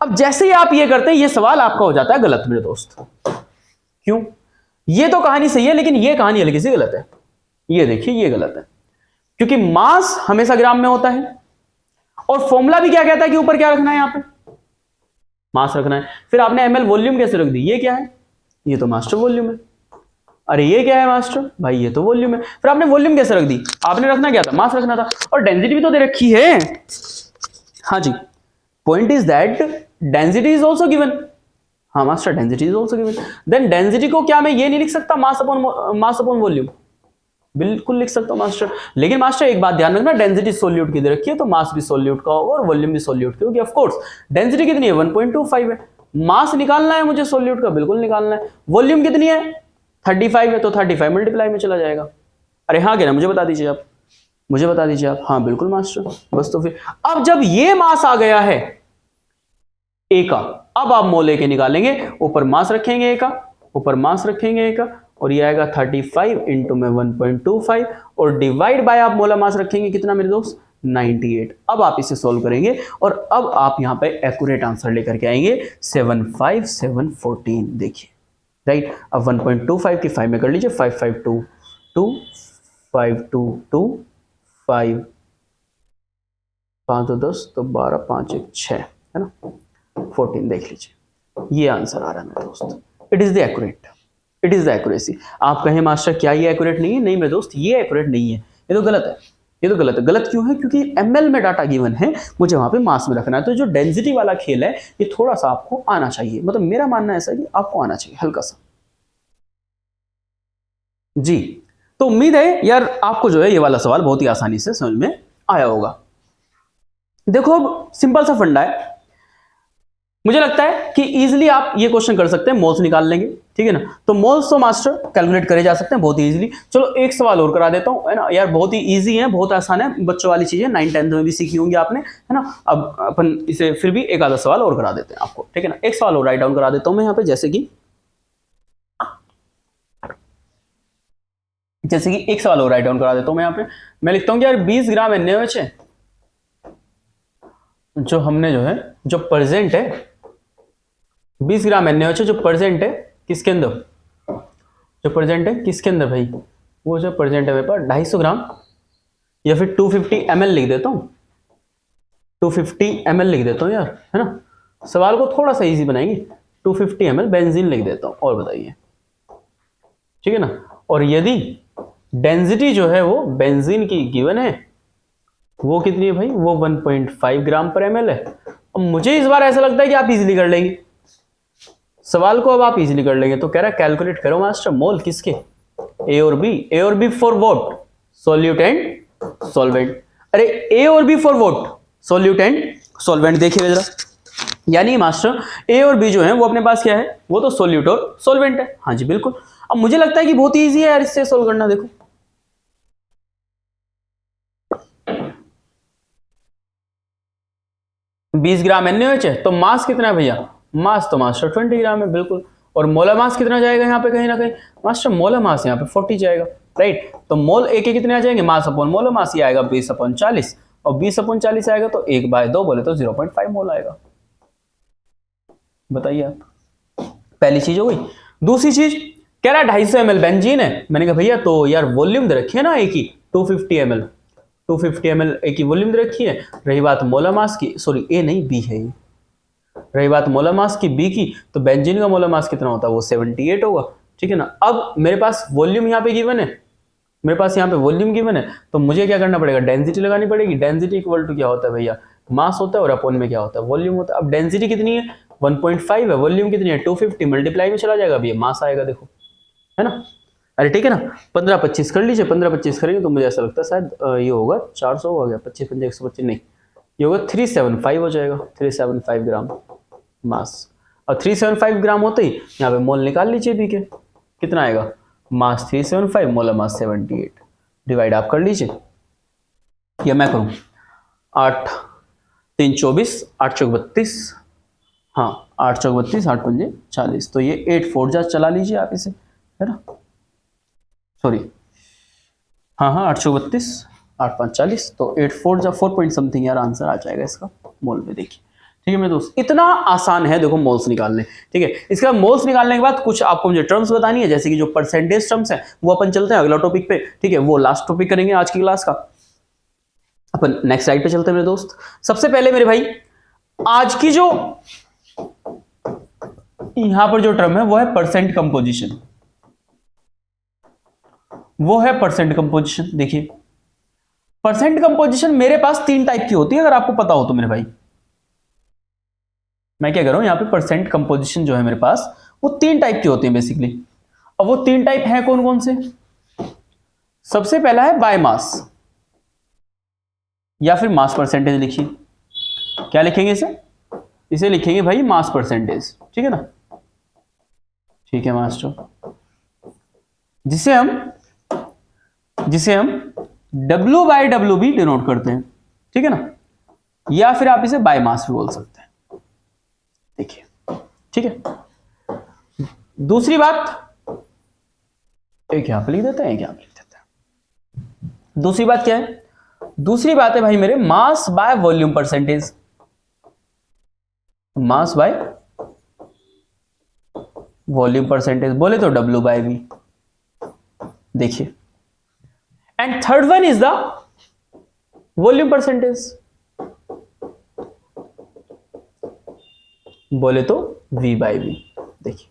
अब जैसे ही आप ये करते हैं ये सवाल आपका हो जाता है गलत मेरे दोस्त। क्यों, ये तो कहानी सही है लेकिन ये कहानी हल्की सी गलत है। ये देखिए ये गलत है, क्योंकि मास हमेशा ग्राम में होता है, और फॉर्मूला भी क्या कहता है कि ऊपर क्या रखना है, यहाँ पे मास रखना है। फिर आपने ml वॉल्यूम कैसे रख दी, ये क्या है, ये तो मास्टर वॉल्यूम है। अरे ये क्या है मास्टर, भाई ये तो वॉल्यूम है। फिर आपने वॉल्यूम कैसे रख दी, आपने रखना क्या था, मास रखना था, और डेंसिटी भी तो दे रखी है। हाँ जी, point is that density is also given. हाँ master density is also given, then density को क्या मैं ये नहीं लिख सकता मास अपॉन वॉल्यूम, बिल्कुल लिख सकता हूं मास्टर। लेकिन मास्टर एक बात ध्यान रखना, डेंसिटी सोल्यूट की दे रखी है तो मास भी सोल्यूट का होगा और वॉल्यूम भी सोल्यूट की होगी। ऑफ कोर्स डेंसिटी कितनी है 1.25 है, मास निकालना है मुझे सोल्यूट का, बिल्कुल निकालना है। वॉल्यूम कितनी है 35 है, तो 35 मल्टीप्लाई में चला जाएगा। अरे हाँ क्या ना, मुझे बता दीजिए आप, मुझे बता दीजिए आप। हाँ बिल्कुल मास्टर, बस तो फिर अब जब ये मास आ गया है ए का, अब आप मोल के निकालेंगे, ऊपर मास रखेंगे ए का, ऊपर मास रखेंगे ए का, और ये आएगा 35 इंटू में 1.25, और डिवाइड बाय आप मोलर मास रखेंगे कितना मेरे दोस्त 98। अब आप इसे सोल्व करेंगे और अब आप यहां पे एक्यूरेट आंसर लेकर के आएंगे 75714। देखिए राइट, अब 1.25 की 5 में कर लीजिए, 5522 5222 5 5 तो 10 तो 12 5 1 6 है ना 14। देख लीजिए ये आंसर आ रहा है मेरे दोस्त, it is the accurate, it is the accuracy. आप कहें मास्टर क्या ये एक्यूरेट नहीं है, नहीं मेरे दोस्त ये एक्यूरेट नहीं है, ये तो गलत है, ये तो गलत है। गलत क्यों है, क्योंकि ml में डाटा गिवन है, मुझे वहां पे मास में रखना है। तो जो डेंसिटी वाला खेल है ये थोड़ा सा आपको आना चाहिए, मतलब मेरा मानना ऐसा है कि आपको आना चाहिए हल्का सा जी। तो उम्मीद है यार आपको जो है ये वाला सवाल बहुत ही आसानी से समझ में आया होगा। देखो अब सिंपल सा फंडा है, मुझे लगता है कि इजीली आप ये क्वेश्चन कर सकते हैं, मोल्स निकाल लेंगे, ठीक है ना। तो मोल्स तो मास्टर कैलकुलेट करे जा सकते हैं बहुत ही इजीली। चलो एक सवाल और करा देता हूं, है ना यार, बहुत ही इजी है, बहुत आसान है, बच्चों वाली चीजें 9th 10th में भी सीखी होंगी आपने, है ना। अब अपन इसे फिर भी एक आधा सवाल और करा देते हैं आपको, ठीक है ना। एक सवाल और राइट डाउन करा देता हूं मैं यहाँ पे, जैसे कि एक सवाल और राइट डाउन करा देता हूं मैं यहाँ पे। मैं लिखता हूँ कि यार 20 ग्राम NaOH है, जो हमने जो है जो प्रेजेंट है 20 ग्राम NaOH जो प्रेजेंट है किसके अंदर, जो प्रेजेंट है किसके अंदर भाई, वो जो प्रेजेंट है मेरे पास 250 ग्राम, या फिर 250 ml लिख देता हूँ, 250 ml लिख देता हूँ यार, है ना। सवाल को थोड़ा सा इजी बनाएंगे, 250 ml बेंजीन लिख देता हूँ, और बताइए, ठीक है ना। और यदि डेंसिटी जो है वो बेंजीन की गिवन है, वो कितनी है भाई, वो 1.5 ग्राम पर ml है। अब मुझे इस बार ऐसा लगता है कि आप इजीली कर लेंगे सवाल को, अब आप इजीली कर लेंगे। तो कह रहा है कैलकुलेट करो मास्टर मोल किसके, ए और B for what, solute and solvent. अरे ए और B for what, solute and solvent. देखिएगा जरा, यानी मास्टर ए और बी जो है वो अपने पास क्या है, वो तो सोल्यूट और सोलवेंट है। हाँ जी बिल्कुल। अब मुझे लगता है कि बहुत ईजी है यार इससे सोल्व करना। देखो 20 ग्राम NaOH है, तो मास कितना है भैया, मास तो मास्टर 20 ग्राम है बिल्कुल। और मोलर मास कितना जाएगा यहाँ पे, कहीं ना कहीं मास्टर मोलर मास यहाँ पे 40 जाएगा, राइट। तो मोल ए के कितने आ जाएंगे, मास अपॉन मोलर मास, ये आएगा 20/40, और 20/40 आएगा तो 1/2 बोले तो 0.5 मोल आएगा। बताइए आप, पहली चीज हो गई। दूसरी चीज कह रहा 250 ml बेंजीन है। मैंने कहा भैया तो यार वॉल्यूम दे रखी है ना एक ही 250 ml, 250 ml एक ही वॉल्यूम दे रखी है। रही बात मोलर मास की, सॉरी ए नहीं बी है ये, रही बात मोलर मास की बी की, तो बेंजीन का मोलर मास कितना होता है, वो 78 होगा, ठीक है ना। अब मेरे पास वॉल्यूम यहाँ पे गिवन है, मेरे पास यहाँ पे वॉल्यूम गिवन है, तो मुझे क्या करना पड़ेगा, डेंसिटी लगानी पड़ेगी। डेंसिटी इक्वल टू क्या होता है भैया, मास होता है और अपॉन में क्या होता है, वॉल्यूम होता है। अब डेंसिटी कितनी है 1.5 है, वॉल्यूम कितनी है 250, मल्टीप्लाई में चला जाएगा अभी मास आएगा, देखो है ना। अरे ठीक है ना, 15-25 कर लीजिए, 15-25 करेंगे तो मुझे ऐसा लगता है शायद ये होगा 400 हो गया, 25-5 125 नहीं, ये होगा 375 हो जाएगा, 375 ग्राम मास। और 375 ग्राम होते ही यहाँ पे मोल निकाल लीजिए बी के, कितना आएगा, मास 375, मोलर मास 78, डिवाइड आप कर लीजिए, या मैं करूँ 8 3 24, 8 चौक 32, हाँ 8 चौक 32, 8 पंजे 40, तो ये 8 4 जा चला लीजिए आप इसे, है ना, सॉरी हाँ 8 चौक 32, 8 5 40, तो 8 4 जा 4 पॉइंट समथिंग यार आंसर आ जाएगा इसका मोल में। देखिए ठीक है मेरे दोस्त, इतना आसान है देखो मोल्स निकालने, ठीक है। इसके बाद मोल्स निकालने के बाद कुछ आपको मुझे टर्म्स बतानी है, जैसे कि जो परसेंटेज टर्म्स है वो अपन चलते हैं अगला टॉपिक पे, ठीक है, वो लास्ट टॉपिक करेंगे आज की क्लास का। अपन नेक्स्ट स्लाइड पे चलते हैं मेरे दोस्त। सबसे पहले मेरे भाई आज की जो यहां पर जो टर्म है वो है परसेंट कंपोजिशन, वो है परसेंट कंपोजिशन। देखिए परसेंट कंपोजिशन मेरे पास 3 टाइप की होती है, अगर आपको पता हो तो मेरे भाई। मैं क्या कर रहा हूं यहाँ पे, परसेंट कंपोजिशन जो है मेरे पास वो 3 टाइप की होती है बेसिकली। अब वो 3 टाइप है कौन कौन से, सबसे पहला है बाय मास, या फिर मास परसेंटेज लिखिए। क्या लिखेंगे इसे, इसे लिखेंगे भाई मास परसेंटेज, ठीक है ना, ठीक है मास्टर, जिसे हम W/W भी डिनोट करते हैं, ठीक है ना, या फिर आप इसे बाय मास भी बोल सकते हैं। देखिए ठीक है। दूसरी बात, एक यहां पे लिख देते हैं, एक यहां पे लिख देते हैं। दूसरी बात क्या है, दूसरी बात है भाई मेरे mass by volume percentage, mass by volume percentage बोले तो W/V। देखिए and third one is the volume percentage, बोले तो V/V। देखिए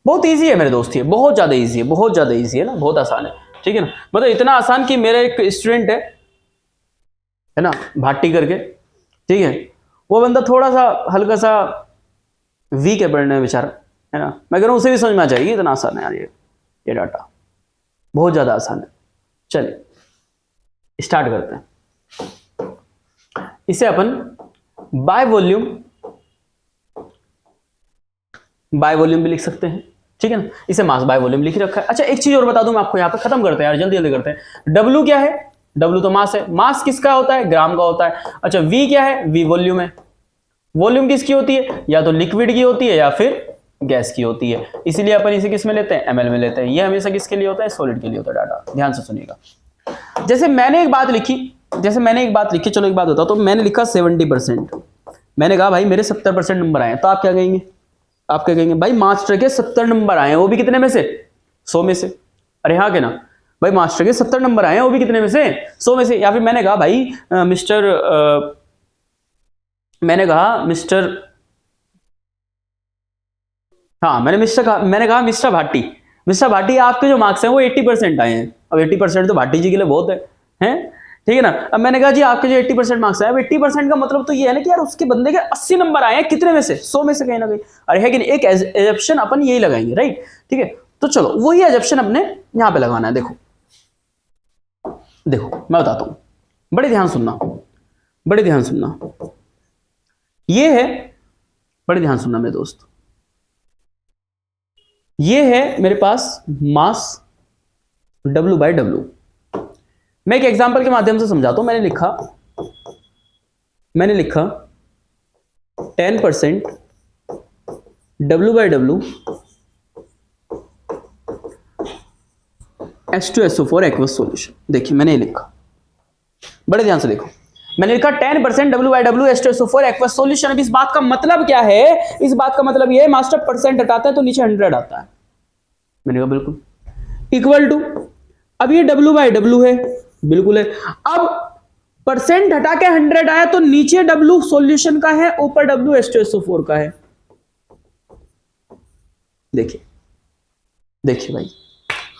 बहुत इजी है मेरे दोस्त, ये बहुत ज्यादा इजी है, बहुत ज्यादा इजी है ना, बहुत आसान है, ठीक है ना। मतलब इतना आसान कि मेरा एक स्टूडेंट है ना भाटी करके, ठीक है, वो बंदा थोड़ा सा हल्का सा वीक है पढ़ने में बेचारा, है ना, मैं कह रहा हूं उसे भी समझ में आ जाएगी, इतना आसान है यार ये डाटा बहुत ज्यादा आसान है। चलिए स्टार्ट करते हैं। इसे अपन बाय वॉल्यूम भी लिख सकते हैं, ठीक है ना, इसे मास बाय वॉल्यूम लिख रखा है। अच्छा एक चीज और बता दूं मैं आपको, यहाँ पे खत्म करते हैं यार, जल्दी जल्दी करते हैं। W क्या है, W तो मास है, मास किसका होता है, ग्राम का होता है। अच्छा V क्या है, V वॉल्यूम है, वॉल्यूम किसकी होती है, या तो लिक्विड की होती है या फिर गैस की होती है, इसीलिए अपन इसे किस में लेते हैं, ml में लेते हैं। ये हमेशा किसके लिए होता है, सॉलिड के लिए होता है डाटा, ध्यान से सुनिएगा। जैसे मैंने एक बात लिखी, चलो एक बात होता तो मैंने लिखा 70%, मैंने कहा भाई मेरे 70% नंबर आए, तो आप क्या कहेंगे, आप क्या कहेंगे, भाई मास्टर के 70 नंबर आए हैं, वो भी कितने में से, 100 में से। अरे हाँ के ना, भाई मास्टर के 70 नंबर आए हैं, वो भी कितने में से, 100 में से। या फिर मैंने कहा भाई मैंने कहा मिस्टर भाटी आपके जो मार्क्स हैं वो 80% आए हैं। अब 80% तो भाटी जी के लिए बहुत है, ठीक है ना। अब मैंने कहा जी आपके जो 80% मार्क्स आए, अब 80% का मतलब तो ये है ना कि यार उसके बंदे के 80 नंबर आए हैं, कितने में से, 100 में से कहीं ना कहीं। अरे है कि नहीं, एक एजप्शन अपन यही लगाएंगे, राइट, ठीक है। तो चलो वही एजप्शन अपने यहां पे लगाना है। देखो मैं बताता हूं, बड़े ध्यान सुनना, ये है बड़े ध्यान सुनना मेरे दोस्त, ये है मेरे पास मास W/W। मैं एक एग्जांपल के माध्यम से समझाता हूं। मैंने लिखा 10% W/W H2SO4 एक्वस सॉल्यूशन। देखिए मैंने लिखा, बड़े ध्यान से देखो, मैंने लिखा 10% W/W H2SO4 एक्वस सॉल्यूशन। अब इस बात का मतलब क्या है? इस बात का मतलब ये है मास्टर परसेंट हटाते हैं तो नीचे 100 आता है। मैंने कहा बिल्कुल, इक्वल टू, अब ये W/W है, बिल्कुल है। अब परसेंट हटा के 100 आया तो नीचे W सॉल्यूशन का है, ऊपर W H2SO4 का है। देखिए भाई,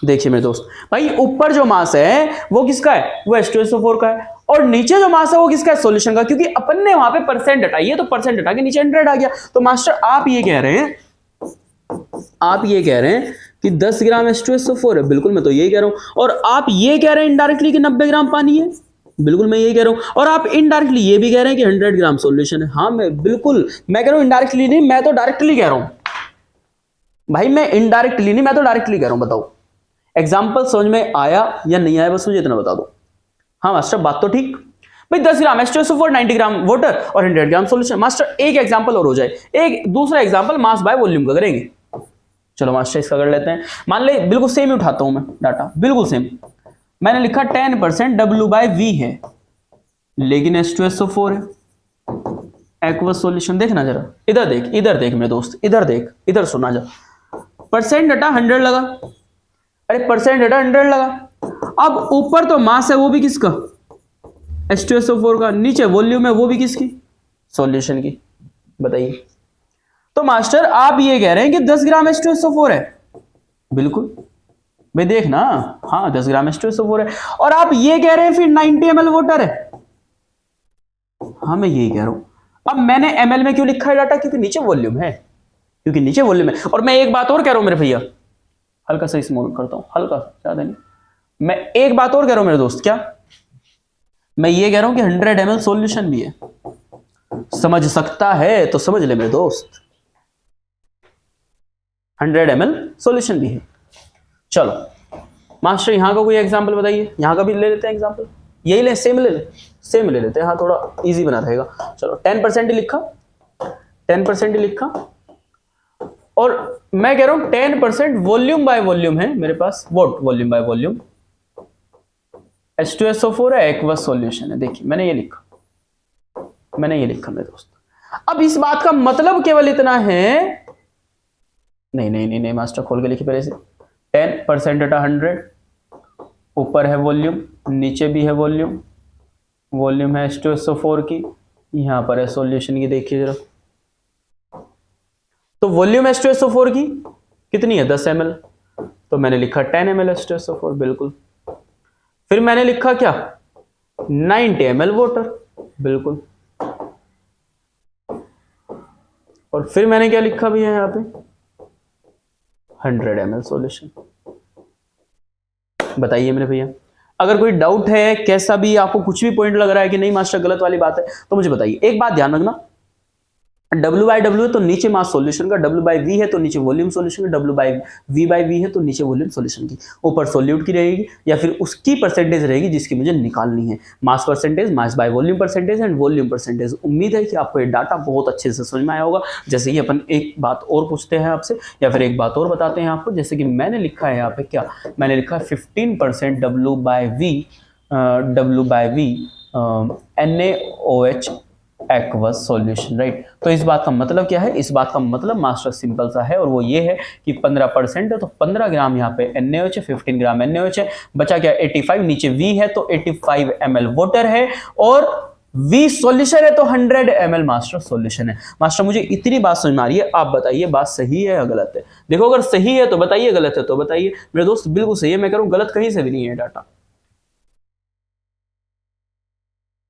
देखिए मेरे दोस्त, भाई ऊपर जो मास है वो किसका है? वो H2SO4 का है, और नीचे जो मास है वो किसका है? सॉल्यूशन का, क्योंकि अपन ने वहां पे परसेंट हटाई है तो परसेंट हटा के नीचे 100 आ गया। तो मास्टर आप ये कह रहे हैं कि 10 ग्राम H2SO4 है, बिल्कुल मैं तो यही कह रहा हूं। और आप ये कह रहे हैं इनडायरेक्टली कि 90 ग्राम पानी है, बिल्कुल मैं यही कह रहा हूं। और आप इनडायरेक्टली ये भी कह रहे हैं कि 100 ग्राम सॉल्यूशन है। हाँ मैं बिल्कुल, मैं कह रहा हूं इनडायरेक्टली नहीं, मैं तो डायरेक्टली कह रहा हूं भाई, मैं इनडायरेक्टली नहीं, मैं तो डायरेक्टली कह रहा हूं। बताओ एग्जाम्पल समझ में आया या नहीं आया, बस मुझे इतना बता दो। हाँ मास्टर बात तो ठीक भाई, 10 ग्राम H2SO4, 90 ग्राम वाटर और 100 ग्राम सॉल्यूशन। मास्टर एक एग्जांपल और हो जाए, एक दूसरा एग्जांपल मास बाय वॉल्यूम का करेंगे। चलो मास्टर इसका कर लेते हैं। मान ले बिल्कुल सेम ही उठाता हूं मैं डाटा, बिल्कुल सेम। मैंने लिखा 10% W/V है, लेकिन H2SO4 है, एक्वस सॉल्यूशन। देखना जरा, इधर देख मेरे दोस्त, इधर देख, इधर सुना जा। परसेंट हटा 100 लगा, अरे परसेंट हटा 100 लगा। अब ऊपर तो मास है, वो भी किसका? H2SO4 का। नीचे वॉल्यूम है, वो भी किसकी? सॉल्यूशन की। बताइए, तो मास्टर आप ये कह रहे हैं कि 10 ग्राम H2SO4 है, बिल्कुल भाई देखना, हाँ 10 ग्राम H2SO4 है। और आप ये कह रहे हैं फिर 90 ml वाटर है, हाँ मैं यही कह रहा हूं। अब मैंने ml में क्यों लिखा है डाटा? क्योंकि नीचे वॉल्यूम है, और मैं एक बात और कह रहा हूं मेरे भैया, हल्का सा स्मॉल करता हूं, हल्का, ज्यादा नहीं। मैं एक बात और कह रहा हूं मेरे दोस्त, क्या? मैं ये कह रहा हूं कि 100 ml सॉल्यूशन भी है। समझ सकता है तो समझ ले मेरे दोस्त, 100 ml सॉल्यूशन भी है। चलो मास्टर यहां का कोई एग्जांपल बताइए, यहां का भी ले लेते हैं एग्जांपल, यही ले, सेम ले लेते हैं, हाँ थोड़ा इजी बना रहेगा। चलो 10% ही लिखा, 10% ही लिखा। और मैं कह रहा हूं 10% वॉल्यूम बाय वॉल्यूम है मेरे पास, what volume by volume, H2SO4 है, एक्वस सॉल्यूशन है। देखिए मैंने ये लिखा मेरे दोस्त। अब इस बात का मतलब केवल इतना है, नहीं मास्टर खोल के लिखिए पहले से। 10% हटा 100, ऊपर है वॉल्यूम, नीचे भी है वॉल्यूम है H2SO4 की, यहां पर है सॉल्यूशन की। देखिए जरा, तो वॉल्यूम H2SO4 की कितनी है? 10 ml, तो मैंने लिखा 10 ml H2SO4, बिल्कुल। फिर मैंने लिखा क्या? 90 ml वाटर, बिल्कुल। और फिर मैंने क्या लिखा भी है यहां पे? 100 ml सॉल्यूशन। बताइए मेरे भैया, अगर कोई डाउट है, कैसा भी आपको कुछ भी पॉइंट लग रहा है कि नहीं मास्टर गलत वाली बात है, तो मुझे बताइए। एक बात ध्यान रखना, W/W है तो नीचे मास सॉल्यूशन का, W/V है तो नीचे वॉल्यूम सॉल्यूशन का, W/V/V है तो नीचे वॉल्यूम सॉल्यूशन की, ऊपर सॉल्यूट की रहेगी या फिर उसकी परसेंटेज रहेगी जिसकी मुझे निकालनी है। Mass percentage, mass by volume percentage and volume percentage. उम्मीद है कि आपको ये डाटा बहुत अच्छे से समझ में आया होगा। जैसे कि अपन एक बात और पूछते हैं आपसे या फिर एक बात और बताते हैं आपको, जैसे कि मैंने लिखा है यहाँ पे, क्या मैंने लिखा है? 15% W/V NaOH aqueous solution, right. तो इस बात का मतलब क्या है? इस बात का मतलब मास्टर सिंपल सा है, और वो ये है कि 15% है तो 15 ग्राम यहाँ पे NaOH है, 15 ग्राम NaOH है, बचा क्या? 85, नीचे V है तो 85 ml वाटर है, और V सॉल्यूशन है तो 100 ml मास्टर सॉल्यूशन है। मास्टर मुझे इतनी बात समझ में आ रही है, आप बताइए बात सही है या गलत है? देखो अगर सही है तो बताइए, गलत है तो बताइए। मेरे दोस्त बिल्कुल सही है, मैं कह रहा हूं गलत कहीं से भी नहीं है डाटा।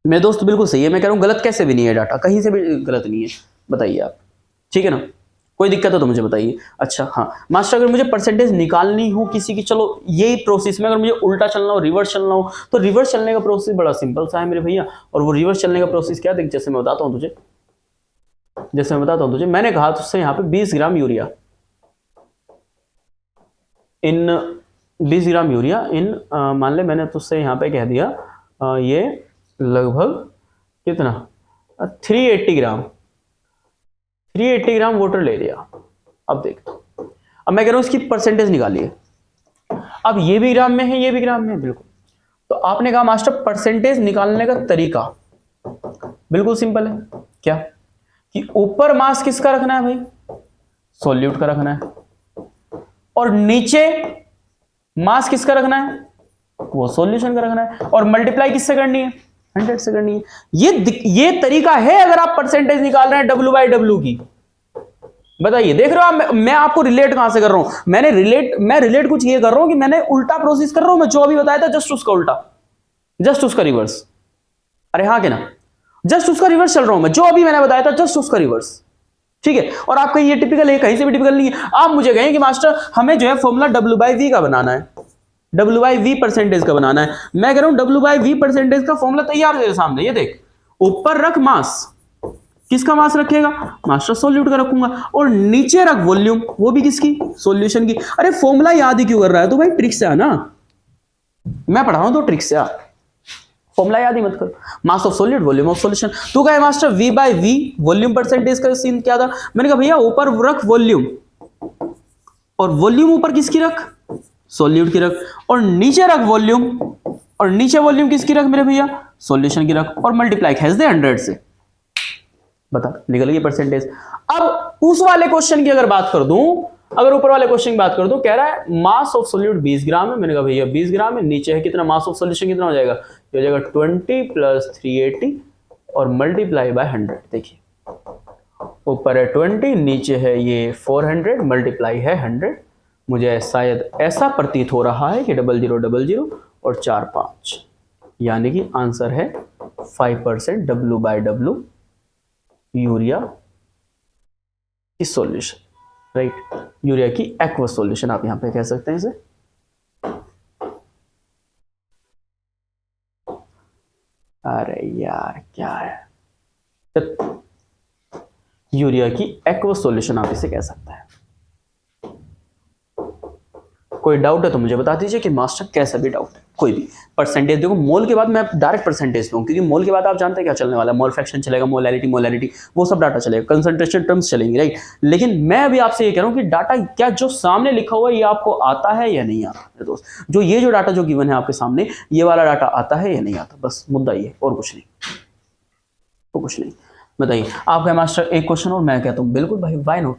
मेरे दोस्त बिल्कुल सही है, मैं कह रहा हूं गलत कैसे भी नहीं है डाटा, कहीं से भी गलत नहीं है। बताइए आप, ठीक है ना? कोई दिक्कत हो तो मुझे बताइए। अच्छा हाँ मास्टर, अगर मुझे परसेंटेज निकालनी हो किसी की, चलो यही प्रोसेस में, अगर मुझे उल्टा चलना हो, रिवर्स चलना हो, तो रिवर्स चलने का प्रोसेस बड़ा सिंपल सा है मेरे भैया। और वो रिवर्स चलने का प्रोसेस क्या, देख जैसे मैं बताता हूँ तुझे। जैसे मैं बताता हूं तुझे, मैंने कहा तुझसे यहाँ पे 20 gram urea in 20 gram urea in मान ले मैंने तुझसे यहाँ पे कह दिया ये लगभग कितना 380 ग्राम वाटर ले लिया। अब देख, अब मैं कह रहा हूं इसकी परसेंटेज निकालिए। अब ये भी ग्राम में है, ये भी ग्राम में है, बिल्कुल। तो आपने कहा मास्टर परसेंटेज निकालने का तरीका बिल्कुल सिंपल है, क्या कि ऊपर मास किसका रखना है भाई, सॉल्यूट का रखना है, और नीचे मास किसका रखना है, वो सॉल्यूशन का रखना है, और मल्टीप्लाई किससे करनी है, 100 से करनी है। ये तरीका है अगर आप परसेंटेज निकाल रहे हैं W/W की। बताइए, देख रहे हो आप, मैं आपको रिलेट कहां से कर रहा हूं, मैं रिलेट कुछ ये कर रहा हूं कि मैंने उल्टा प्रोसेस कर रहा हूं, मैं जो अभी बताया था जस्ट उसका उल्टा, जस्ट उसका रिवर्स। अरे हाँ के ना, जस्ट उसका रिवर्स चल रहा हूं मैं, जो अभी मैंने बताया था जस्ट उसका रिवर्स, ठीक है। और आपका ये टिपिकल है, कहीं से भी टिपिकल नहीं है। आप मुझे कहें कि मास्टर हमें जो है फॉर्मूला W/V का बनाना है, W/V परसेंटेज का बनाना है। मैं कह रहा हूं W/V परसेंटेज का फॉर्मूला तैयार है सामने, ये देख, ऊपर रख मास, किसका मास रखेगा, मास्टर सॉल्यूट का रखूंगा, और नीचे रख वॉल्यूम, वो भी किसकी, सॉल्यूशन की। अरे फॉर्मूला याद ही क्यों कर रहा है, तो भाई ट्रिक से आना, मैं पढ़ा रहा हूं तो ट्रिक से आ, फॉर्मूला याद ही मत कर। Mass of solid, volume of solution. तू कहे मास्टर V/V वॉल्यूम परसेंटेज का सीन क्या था, मैंने कहा भैया ऊपर रख वॉल्यूम, और वॉल्यूम ऊपर किसकी रख, सॉल्यूट की रख, और नीचे रख वॉल्यूम, और नीचे वॉल्यूम किसकी रख मेरे भैया, सॉल्यूशन की रख, और मल्टीप्लाई खींच दे 100 से। बता, निकल गई परसेंटेज। अब उस वाले क्वेश्चन की अगर बात कर दूं, अगर ऊपर वाले क्वेश्चन की बात कर दूं, कह रहा है मास ऑफ सॉल्यूट 20 ग्राम है। मैंने कहा भैया 20 ग्राम है, नीचे है कितना, मास ऑफ सॉल्यूशन कितना हो जाएगा, ये हो जाएगा 20 + 380 और मल्टीप्लाई बाय 100। देखिए ऊपर है 20, नीचे है ये 400, मल्टीप्लाई है 100। मुझे शायद ऐसा प्रतीत हो रहा है कि 0000 और 4 5, यानी कि आंसर है 5% W/W यूरिया की सॉल्यूशन, राइट, यूरिया की एक्वस सॉल्यूशन आप यहां पे कह सकते हैं इसे। अरे यार क्या है, यूरिया की एक्वस सॉल्यूशन आप इसे कह सकते हैं। कोई डाउट है तो मुझे बता दीजिए कि मास्टर कैसा भी डाउट है, कोई भी। परसेंटेज देखो, मोल के बाद मैं डायरेक्ट परसेंटेज पे हूं, क्योंकि मोल के बाद आप जानते हैं क्या चलने वाला है, मोल फ्रैक्शन चलेगा, मोलैरिटी वो सब डाटा चलेगा, कंसंट्रेशन टर्म्स चलेंगे, राइट। लेकिन मैं अभी आपसे ये कह रहा हूं कि डाटा क्या जो सामने लिखा हुआ है ये आपको आता है या नहीं आता है दोस्त। जो ये जो डाटा जो गिवन है आपके सामने, ये वाला डाटा आता है या नहीं आता, बस मुद्दा ये, और कुछ नहीं, तो कुछ नहीं। बताइए, आप कहें मास्टर एक क्वेश्चन और, मैं कहता हूं बिल्कुल भाई, वाई नॉट,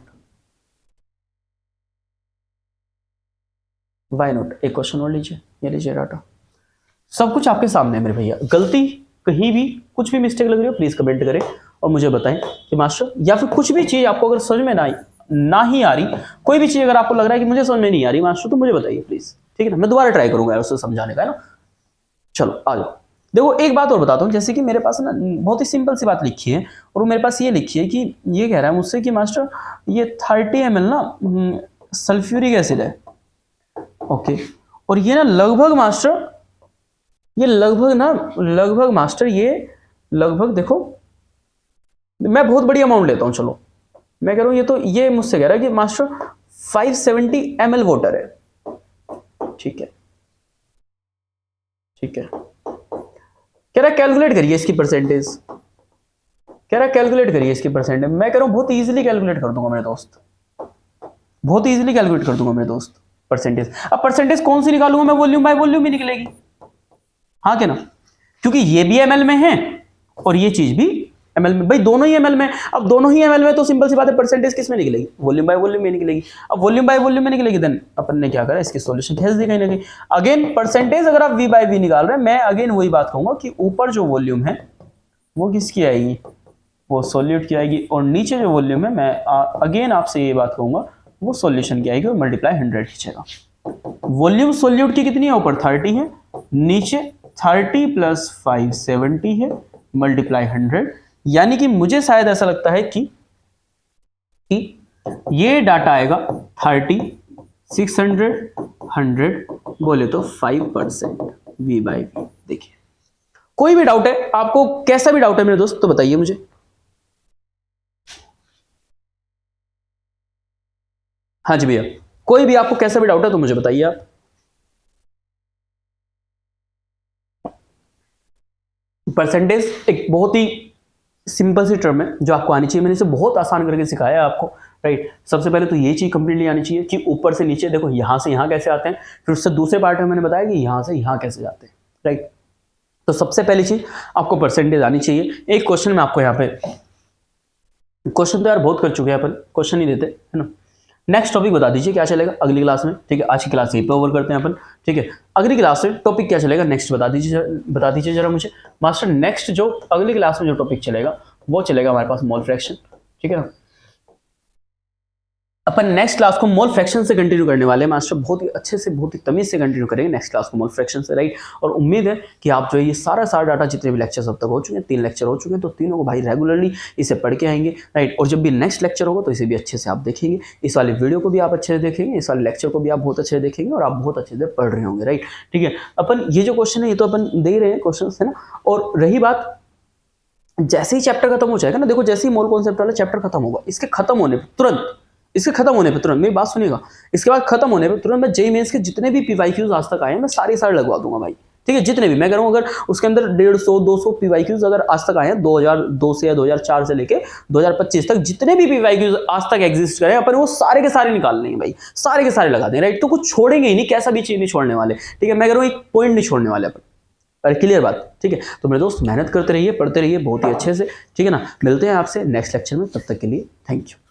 वाई नॉट, एक क्वेश्चन और लीजिए, ये लीजिए डाटा, सब कुछ आपके सामने है मेरे भैया। गलती कहीं भी कुछ भी मिस्टेक लग रही हो प्लीज कमेंट करें और मुझे बताएं कि मास्टर, या फिर कुछ भी चीज आपको अगर समझ में ना ही आ रही, कोई भी चीज अगर आपको लग रहा है कि मुझे समझ में नहीं आ रही मास्टर, तो मुझे बताइए प्लीज, ठीक है ना, मैं दोबारा ट्राई करूंगा उसे समझाने का, है ना। चलो आ जाओ। देखो एक बात और बताता हूँ, जैसे कि मेरे पास ना बहुत ही सिंपल सी बात लिखी है, और वो मेरे पास ये लिखी है कि ये कह रहा है मुझसे कि मास्टर ये 30 ml ना सल्फ्यूरिक एसिड है, ओके, और ये ना लगभग मास्टर, ये लगभग मास्टर, ये लगभग देखो, मैं बहुत बड़ी अमाउंट लेता हूं, चलो मैं कह रहा हूं, ये मुझसे कह रहा है कि मास्टर 570 ml वाटर है, ठीक है, ठीक है, कह रहा है कैलकुलेट करिए इसकी परसेंटेज, कह रहा है कैलकुलेट करिए इसकी परसेंटेज। मैं कह रहा हूं बहुत इजीली कैलकुलेट कर दूंगा मेरे दोस्त, बहुत इजीली कैलकुलेट कर दूंगा मेरे दोस्त परसेंटेज। अब परसेंटेज कौन सी निकालूंगा मैं, वॉल्यूम बाय वॉल्यूम ही निकलेगी, हाँ क्या ना, क्योंकि ये भी ml में है और ये चीज भी ml में, भाई दोनों ही ml में। अब दोनों ही ml में तो सिंपल सी बात है, परसेंटेज किस में निकलेगी, वॉल्यूम बाय वॉल्यूम में निकलेगी। अब वॉल्यूम बाय वॉल्यूम में निकलेगी, देन अपन ने क्या करा, इसकी सॉल्यूशन खींच दी कहीं ना कहीं। अगेन परसेंटेज अगर आप V/V निकाल रहे हैं, मैं अगेन वही बात कहूंगा कि ऊपर जो वॉल्यूम है वो किसकी आएगी, वो सॉल्यूट की आएगी, और नीचे जो वॉल्यूम है, मैं अगेन आपसे ये बात कहूंगा, वो सॉल्यूशन की आएगी, और मल्टीप्लाई 100 खींचेगा। वॉल्यूम सॉल्यूट की कितनी है, ऊपर 30 है, नीचे 30 + 570 है, मल्टीप्लाई 100, यानी कि मुझे शायद ऐसा लगता है कि ये डाटा आएगा 30, 600, 100, बोले तो 5% V/V। देखिए कोई भी डाउट है आपको, कैसा भी डाउट है मेरे दोस्त, तो बताइए मुझे। हाँ जी भैया, कोई भी आपको कैसा भी डाउट है तो मुझे बताइए आप। परसेंटेज एक बहुत ही सिंपल सी टर्म है जो आपको आनी चाहिए, मैंने इसे बहुत आसान करके सिखाया है आपको, राइट। सबसे पहले तो ये चीज कंप्लीटली आनी चाहिए कि ऊपर से नीचे देखो यहाँ से यहाँ कैसे आते हैं, फिर उससे दूसरे पार्ट में मैंने बताया कि यहाँ से यहाँ कैसे जाते हैं, राइट। तो सबसे पहली चीज आपको परसेंटेज आनी चाहिए। एक क्वेश्चन में आपको यहाँ पे, क्वेश्चन तो यार बहुत कर चुके हैं अपन, क्वेश्चन ही देते है ना। नेक्स्ट टॉपिक बता दीजिए क्या चलेगा अगली क्लास में, ठीक है। आज की क्लास यहीं पे ओवर करते हैं अपन, ठीक है। अगली क्लास में टॉपिक क्या चलेगा नेक्स्ट बता दीजिए जरा मुझे मास्टर। नेक्स्ट जो अगली क्लास में जो टॉपिक चलेगा वो चलेगा हमारे पास मोल फ्रैक्शन, ठीक है ना। अपन नेक्स्ट क्लास को मोल फ्रैक्शन से कंटिन्यू करने वाले हैं मास्टर, बहुत ही अच्छे से बहुत ही तमीज से कंटिन्यू करेंगे नेक्स्ट क्लास को मोल फ्रैक्शन से, राइट। और उम्मीद है कि आप जो है ये सारा डाटा जितने भी लेक्चर्स अब तक हो चुके हैं, 3 लेक्चर हो चुके हैं, तो तीनों को भाई रेगुलरली इसे पढ़ के आएंगे, राइट। और जब भी नेक्स्ट लेक्चर होगा तो इसे भी अच्छे से आप देखेंगे, इस वाले वीडियो को भी आप अच्छे से देखेंगे, इस वाले लेक्चर को भी आप बहुत अच्छे से देखेंगे और आप बहुत अच्छे से पढ़ रहे होंगे, राइट, ठीक है। अपन ये जो क्वेश्चन है ये तो अपन दे ही रहे हैं क्वेश्चन है ना। और रही बात जैसे ही चैप्टर खत्म हो जाएगा ना, देखो जैसे ही मोल कॉन्सेप्ट वाला चैप्टर खत्म होगा, इसके खत्म होने पर तुरंत मेरी बात सुनिएगा, इसके बाद खत्म होने पर तुरंत मैं जेईई मेंस के जितने भी पीवाईक्यूज आज तक आए हैं मैं सारे लगवा दूंगा भाई, ठीक है। जितने भी मैं कह रहा हूँ, अगर उसके अंदर 150-200 पीवाईक्यूज अगर आज तक आए हैं 2002 से या 2004 से लेके 2025 तक, जितने भी पीवाईक्यूज आज तक एग्जिस्ट करे अपन वो सारे के सारे निकाल लेंगे भाई, सारे के सारे लगा देंगे, राइट। तो कुछ छोड़ेंगे ही नहीं, कैसा भी चीज नहीं छोड़ने वाले, ठीक है। मैं कह रहा हूँ एक पॉइंट नहीं छोड़ने वाले अपन, क्लियर बात, ठीक है। तो मेरे दोस्त मेहनत करते रहिए, पढ़ते रहिए बहुत ही अच्छे से, ठीक है ना। मिलते हैं आपसे नेक्स्ट लेक्चर में, तब तक के लिए थैंक यू।